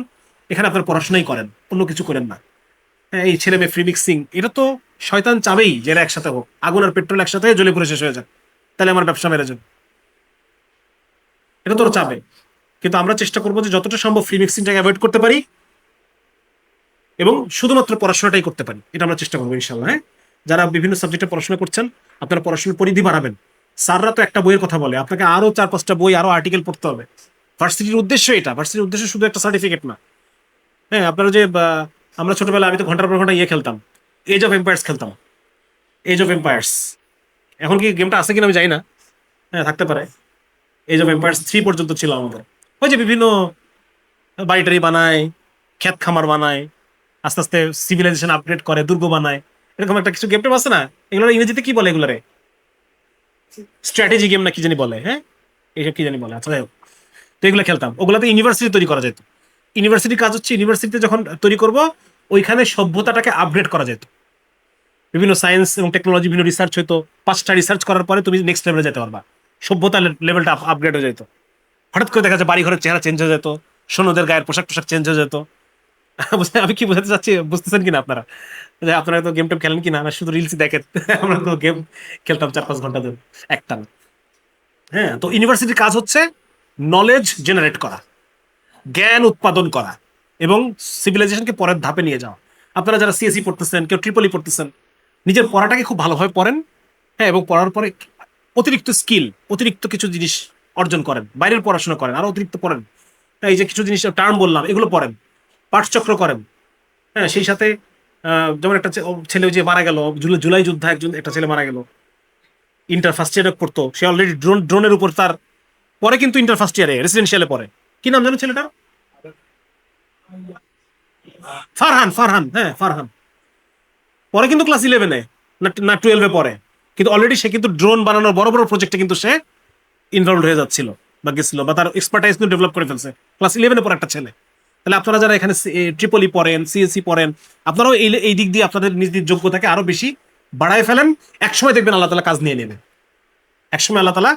এখানে আপনারা পড়াশোনাই করেন, অন্য কিছু করেন না। হ্যাঁ, এই ছেলে মেয়ে ফ্রি মিক্সিং, এটা তো শয়তান চাবেই যে এরা একসাথে হোক, আগুন আর পেট্রোল একসাথে জ্বলে পুড়ে শেষ হয়ে যাক, তাহলে আমার ব্যবসা মেরে যাবে, এটা তো ওরা চাবে। কিন্তু আমরা চেষ্টা করবো যে যতটা সম্ভব ফ্রি মিক্সিংটাকে অ্যাভয়েড করতে পারি এবং শুধুমাত্র পড়াশোনাটাই করতে পারি, এটা আমরা চেষ্টা করবো ইনশাল্লাহ। হ্যাঁ, যারা বিভিন্ন সাবজেক্টে পড়াশোনা করছেন, আপনারা পড়াশোনার পরিধি বাড়াবেন। স্যাররা তো একটা বইয়ের কথা বলে, আপনাকে আরো 4-5টা বই, আরো আর্টিকেল পড়তে হবে। ভার্সিটির উদ্দেশ্য এটা, ভার্সিটির উদ্দেশ্য শুধু একটা সার্টিফিকেট না। হ্যাঁ, আপনারা যে আমরা ছোটবেলায়, আমি তো ঘন্টার পর ঘন্টা খেলতাম, এজ অফ এম্পায়ার্স খেলতাম, এজ অফ এম্পায়ার্স। এখন কি গেমটা আছে কিনা আমি জানি না, হ্যাঁ থাকতে পারে। এজ অফ এম্পায়ার্স 3 পর্যন্ত ছিল আমাদের। ওই যে বিভিন্ন বাড়ি টাড়ি বানায়, ক্ষেত খামার বানায়, আস্তে আস্তে সিভিলাইজেশন আপগ্রেড করে, দুর্গ বানায়, এরকম একটা কিছু গেম টেম আছে না? এগুলো ইংরেজিতে কি বলে এগুলারে? স্ট্র্যাটেজি গেম না কি জানি বলে, হ্যাঁ এইসব কি জানি বলে। আচ্ছা যাই হোক, তো এগুলো খেলতাম, ওগুলাতে ইউনিভার্সিটি তৈরি করা যেত। ইউনিভার্সিটির কাজ হচ্ছে ইউনিভার্সিটিতে যখন তৈরি করব, ওইখানে সভ্যতাটাকে আপগ্রেড করা যেত। বিভিন্ন সায়েন্স এবং টেকনোলজি, বিভিন্ন রিসার্চ হইতো, 5টা রিসার্চ করার পরে তুমি নেক্সট লেভেলে যেতে পারবা, সভ্যতা লেভেলটা আপগ্রেড হয়ে যেত। হঠাৎ করে দেখা যায় বাড়ি ঘরের চেহারা চেঞ্জ হয়ে যেত, সৈন্যদের গায়ের পোশাক টোশাক চেঞ্জ হয়ে যেত। আমি কি বোঝাতে চাচ্ছি বুঝতেছেন কিনা আপনারা? যে আপনারা তো গেম টেম খেলেন কিনা, না শুধু রিলস দেখেন? আমরা তো গেম খেলতাম 4-5 ঘন্টা ধরে একটানা। হ্যাঁ, তো ইউনিভার্সিটির কাজ হচ্ছে নলেজ জেনারেট করা, জ্ঞান উৎপাদন করা এবং সিভিলাইজেশনকে পরের ধাপে নিয়ে যাওয়া। আপনারা যারা সিএসসি পড়তেছেন, কেউ ট্রিপলি পড়তেছেন, নিজের পড়াটাকে খুব ভালোভাবে পড়েন। হ্যাঁ, এবং পড়ার পরে অতিরিক্ত স্কিল, অতিরিক্ত কিছু জিনিস অর্জন করেন, বাইরের পড়াশোনা করেন, আরো অতিরিক্ত পড়েন। এই যে কিছু জিনিস টার্ম বললাম, এগুলো পড়েন, পাঠচক্র করেন। হ্যাঁ, সেই সাথে যেমন একটা ছেলে ওই যে মারা গেল, জুলাই যুদ্ধে একজন একটা ছেলে মারা গেল, ইন্টার ফার্স্ট ইয়ারে পড়তো, সে অলরেডি ড্রোনের উপর তার, পরে কিন্তু ইন্টার ফার্স্ট ইয়ারে রেসিডেন্সিয়ালে পড়ে। কি নাম জানো ছেলেটার? ফারহান, ফারহান, হ্যাঁ ফারহান। পরে কিন্তু ক্লাস 11-এ না 12-এ পড়ে, কিন্তু অলরেডি সে কিন্তু ড্রোন বানানোর বড় বড় প্রজেক্টে কিন্তু সে ইনভলভ হয়ে যাচ্ছিল বা গেছিল, বা তার এক্সপার্টাইজ কিন্তু ডেভেলপ করে ফেলছে ক্লাস 11-এ পড়ে একটা ছেলে। তাহলে আপনারা যারা এখানে ট্রিপলি পড়েন, সিএসসি পড়েন, আপনারাও এই দিক দিয়ে আপনাদের নিজ নিজ যোগ্যতাকে আরো বেশি বাড়ায় ফেলেন। একসময় দেখবেন আল্লাহ তালা কাজ নিয়ে নেবে, একসময় আল্লাহ তালা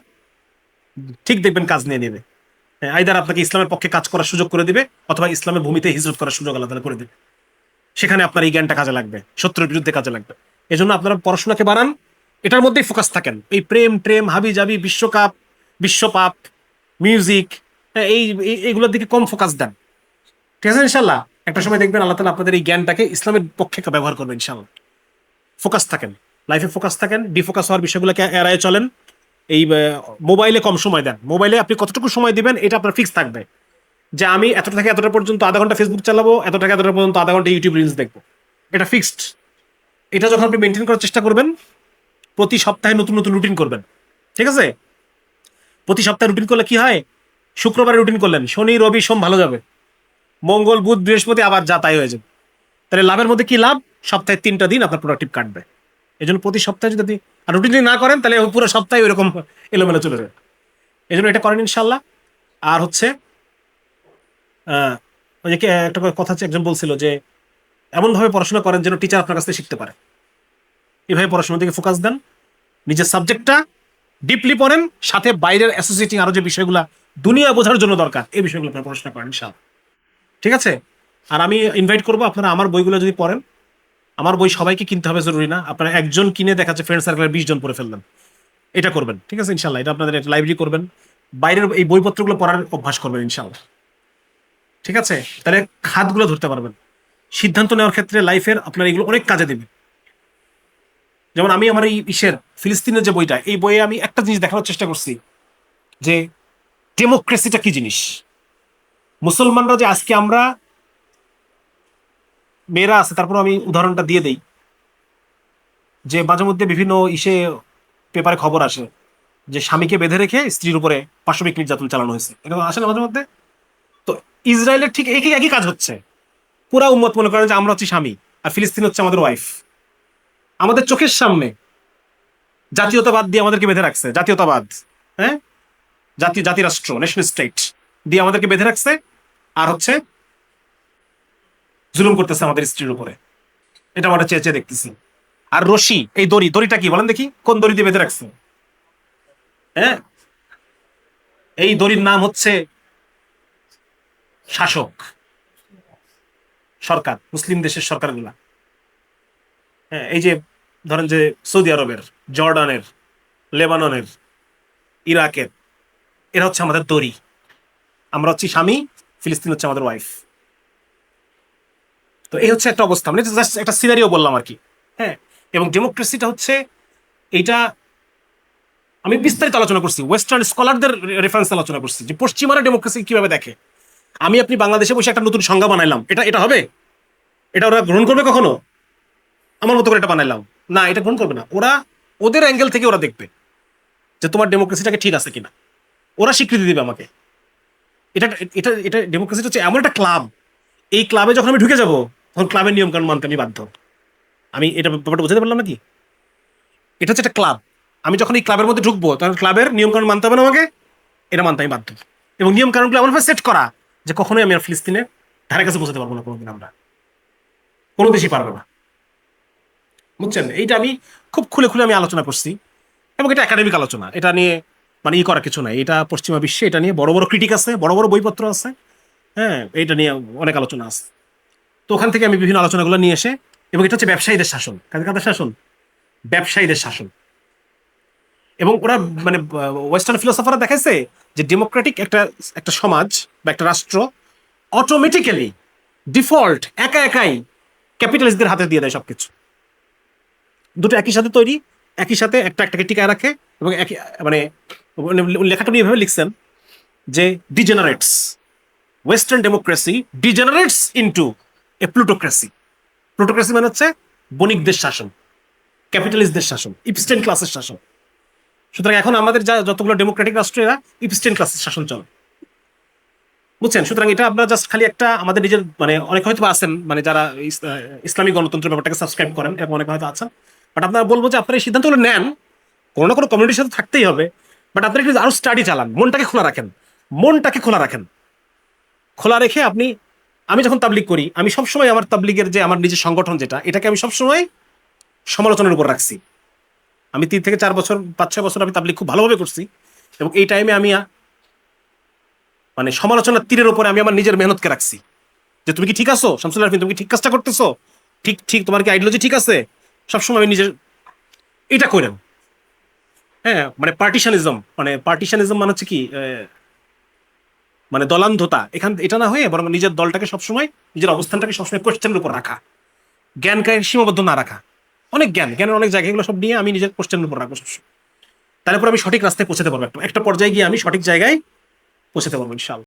ঠিক দেখবেন কাজ নিয়ে নেবে। আইদার আপনাকে ইসলামের পক্ষে কাজ করার সুযোগ করে দিবে, অথবা ইসলামের ভূমিতে হিজরত করার সুযোগ আল্লাহ তালা করে দিবে। সেখানে আপনার এই জ্ঞানটা কাজে লাগবে, শত্রুর বিরুদ্ধে কাজে লাগবে। এই জন্য আপনারা পড়াশোনাকে বাড়ান, এটার মধ্যেই ফোকাস থাকেন। এই প্রেম ট্রেম হাবি জাবি, বিশ্বকাপ, বিশ্বপাপ, মিউজিক, এইগুলোর দিকে কম ফোকাস দেন। ঠিক আছে ইনশাল্লাহ? একটা সময় দেখবেন আল্লাহ তালা আপনাদের এই জ্ঞানটাকে ইসলামের পক্ষে ব্যবহার করবেন ইনশাল্লাহ। ফোকাস থাকেন, লাইফে ফোকাস থাকেন, ডিফোকাস হওয়ার বিষয়গুলোকে এড়ায় চলেন। এই মোবাইলে কম সময় দেন, মোবাইলে আপনি কতটুকু সময় দিবেন এটা আপনার ফিক্স থাকবে, যে আমি এতটা থেকে এতটা পর্যন্ত আধা ঘন্টা ফেসবুক চালাবো, এতটা থেকে এতটা পর্যন্ত আধা ঘন্টা ইউটিউব রিলস দেখবো, এটা ফিক্সড। এটা যখন আপনি মেনটেন করার চেষ্টা করবেন, প্রতি সপ্তাহে নতুন নতুন রুটিন করবেন। ঠিক আছে? প্রতি সপ্তাহে রুটিন করলে কি হয়? শুক্রবারে রুটিন করলেন, শনি রবি সোম ভালো যাবে, মঙ্গল বুধ বৃহস্পতি আবার যা তাই হয়ে যাবে। তাহলে লাভের মধ্যে কি লাভ? সপ্তাহে 3টা দিন আপনার প্রোডাক্টিভ কাটবে। এই জন্য প্রতি সপ্তাহে যদি আর রুটিন যদি না করেন, তাহলে পুরো সপ্তাহে ওইরকম এলোমেলো চলে যাবে। এই জন্য এটা করেন ইনশাল্লাহ। আর হচ্ছে ওই যে একটা কথা হচ্ছে, একজন বলছিল যে এমন ভাবে পড়াশোনা করেন যেন টিচার আপনার কাছ থেকে শিখতে পারে। এইভাবে পড়াশোনার দিকে ফোকাস দেন, নিজের সাবজেক্টটা ডিপলি পড়েন, সাথে বাইরের অ্যাসোসিয়েটিং আরো যে বিষয়গুলো দুনিয়া বোঝার জন্য দরকার, এই বিষয়গুলো আপনার পড়াশোনা করেন ইনশাআল্লাহ। ঠিক আছে? আর আমি ইনভাইট করবো আপনারা আমার বইগুলো যদি পড়েন, আমার বই সবাইকে কিনতে হবে জরুরি না, আপনারা একজন কিনে দেখা যাচ্ছে ফ্রেন্ড সার্কেলের 20 জন পড়ে ফেললেন, এটা করবেন। ঠিক আছে ইনশাল্লাহ? এটা আপনাদের একটা লাইব্রেরি করবেন, বাইরের এই বইপত্রগুলো পড়ার অভ্যাস করবেন ইনশাল্লাহ। ঠিক আছে? তাহলে খাতগুলো ধরতে পারবেন, সিদ্ধান্ত নেওয়ার ক্ষেত্রে লাইফের আপনার এগুলো অনেক কাজে দেবে। যেমন আমি আমার এই ফিলিস্তিনের যে বইটা, এই বইয়ে আমি একটা জিনিস দেখানোর চেষ্টা করছি যে ডেমোক্রেসিটা কি জিনিস। মুসলমানরা যে আজকে আমরা, মেয়েরা আছে, তারপর আমি উদাহরণটা দিয়ে দেই, যে মাঝে মধ্যে বিভিন্ন পেপারে খবর আসে যে স্বামীকে বেঁধে রেখে স্ত্রীর উপরে পাশবিক নির্যাতন চালানো হয়েছে, এরকম আসে না মাঝে মধ্যে? তো ইসরায়েলের ঠিক একই একই কাজ হচ্ছে। পুরা উম্মত মনে করেন যে আমরা হচ্ছে স্বামী, আর ফিলিস্তিন হচ্ছে আমাদের ওয়াইফ। আমাদের চোখের সামনে জাতীয়তাবাদ দিয়ে আমাদেরকে বেঁধে রাখছে, জাতীয়তাবাদ, হ্যাঁ, জাতিরাষ্ট্র, ন্যাশনাল স্টেট দিয়ে আমাদেরকে বেঁধে রাখছে, আর হচ্ছে জুলুম করতেছে আমাদের স্ত্রীর উপরে। এটা আমরা চেয়ে চেয়ে দেখতেছি। আর রশি, এই দড়িটা কি বলেন দেখি, কোন দড়ি দিয়ে বেঁধে রাখছে? হ্যাঁ, এই দড়ির নাম হচ্ছে শাসক, সরকার, মুসলিম দেশের সরকারগুলা। হ্যাঁ, এই যে ধরেন যে সৌদি আরবের, জর্ডানের, লেবাননের, ইরাকের, এরা হচ্ছে আমাদের দড়ি, আমরা হচ্ছে স্বামী, ফিলিস্তিন হচ্ছে আমাদের ওয়াইফ। তো এই হচ্ছে একটা অবস্থা, মানে জাস্ট একটা সিনারিও বললাম আর কি। হ্যাঁ, এবং ডেমোক্রেসিটা হচ্ছে এইটা আমি বিস্তারিত আলোচনা করছি, ওয়েস্টার্ন স্কলারদের রেফারেন্স আলোচনা করছি যে পশ্চিমারা ডেমোক্রেসি কিভাবে দেখে। আমি আপনি বাংলাদেশে বসে একটা নতুন সংজ্ঞা বানাইলাম, এটা এটা হবে? এটা ওরা গ্রহণ করবে কখনো? আমার মতো করে এটা বানাইলাম, না, এটা গ্রহণ করবে না। ওরা ওদের অ্যাঙ্গেল থেকে ওরা দেখবে যে তোমার ডেমোক্রেসিটাকে ঠিক আছে কিনা, ওরা স্বীকৃতি দিবে আমাকে। এটা এটা এটা ডেমোক্রেসিটা হচ্ছে এমন একটা ক্লাব, এই ক্লাবে যখন আমি ঢুকে যাব তখন ক্লাবের নিয়ম কানুন মানতে আমি বাধ্য। আমি এটা ব্যাপারটা বুঝতে পারলাম নাকি? এটা হচ্ছে একটা ক্লাব, আমি যখন এই ক্লাবের মধ্যে ঢুকবো তখন ক্লাবের নিয়ম কানুন মানতে হবে না আমাকে, এটা মানতে আমি বাধ্য। এবং নিয়ম কানুনগুলো এমনভাবে সেট করা যে কখনোই আমি আর ফিলিস্তিনের ধারে কাছে পৌঁছাতে পারবো না কোনোদিন, আমরা কোনো দেশই পারবে না। বুঝছেন? এইটা আমি খুব খুলে খুলে আমি আলোচনা করছি, এবং এটা একাডেমিক আলোচনা, এটা নিয়ে মানে করার কিছু নাই। এটা পশ্চিমা বিশ্বে এটা নিয়ে বড় বড় ক্রিটিক আছে, বড় বড় বইপত্র আছে। হ্যাঁ, এটা নিয়ে অনেক আলোচনা আছে। তো ওখান থেকে আমি বিভিন্ন আলোচনাগুলো নিয়ে এসে, এবং এটা হচ্ছে ব্যবসায়ীদের শাসন, কাদের কাদের শাসন? ব্যবসায়ীদের শাসন। এবং ওরা মানে ওয়েস্টার্ন ফিলোসফাররা দেখাইছে যে ডেমোক্রেটিক একটা একটা সমাজ বা একটা রাষ্ট্র অটোমেটিক্যালি ডিফল্ট একা একাই ক্যাপিটালিস্টদের হাতে দিয়ে দেয় সবকিছু। দুটো একই সাথে তৈরি, একই সাথে একটা একটাকে টিকায় রাখে, এবং একই মানে লেখাটা উনি এভাবে লিখছেন যে ডিজেনারেটস, western democracy ডিজেনারেটস into a plutocracy. Plutocracy মানে হচ্ছে বণিকদের শাসন, ক্যাপিটালিস্টদের শাসন, ইপস্টেন ক্লাসের শাসন। সুতরাং এখন আমাদের যা যতগুলো ডেমোক্রেটিক রাষ্ট্র, এরা ইপস্টেন ক্লাসের শাসন চলে। বুঝছেন? সুতরাং এটা আমরা জাস্ট খালি একটা আমাদের নিজের মানে অনেক হয়তো আছেন মানে যারা ইসলামিক গণতন্ত্রের ব্যাপারটাকে সাবস্ক্রাইব করেন, এবং অনেক হয়তো আছেন, বাট আপনারা বলবো যে আপনারা এই সিদ্ধান্তগুলো নেন, কোনো না কোনো কমিউনিটির সাথে থাকতেই হবে, বাট আপনারা একটু আরো স্টাডি চালান, মনটাকে খোলা রাখেন, মনটাকে খোলা রাখেন। খোলা রেখে আপনি, আমি যখন তাবলিগ করি আমি সবসময় আমার তাবলিগের যে আমার নিজের সংগঠন যেটা, এটাকে আমি সবসময় সমালোচনার উপর রাখছি। আমি 3 থেকে 4 বছর, 5-6 বছর আমি তাবলিগ খুব ভালোভাবে করছি, এবং এই টাইমে আমি মানে সমালোচনার তীরের উপরে আমি আমার নিজের মেহনতকে রাখছি যে তুমি কি ঠিক আছো শামসুল আরফিন, তুমি কি ঠিক কাজটা করতেছো, ঠিক ঠিক তোমার কি আইডিওলজি ঠিক আছে, সবসময় আমি নিজের এটা করেন। হ্যাঁ, মানে পার্টিশানিজম, মানে পার্টিশানিজম মানে হচ্ছে কি মানে দলান্ধতা, এখান এটা না হয়ে বরং নিজের দলটাকে সবসময়, নিজের অবস্থানটাকে সবসময় কোশ্চেনের উপর রাখা, জ্ঞানকে সীমাবদ্ধ না রাখা। অনেক জ্ঞান, জ্ঞানের অনেক জায়গাগুলো সব নিয়ে আমি নিজের কোশ্চেনের উপর রাখবো সবসময়। তারপর আমি সঠিক রাস্তায় পৌঁছাতে পারবো, একটা পর্যায়ে গিয়ে আমি সঠিক জায়গায় পৌঁছাতে পারবো ইনশাআল্লাহ।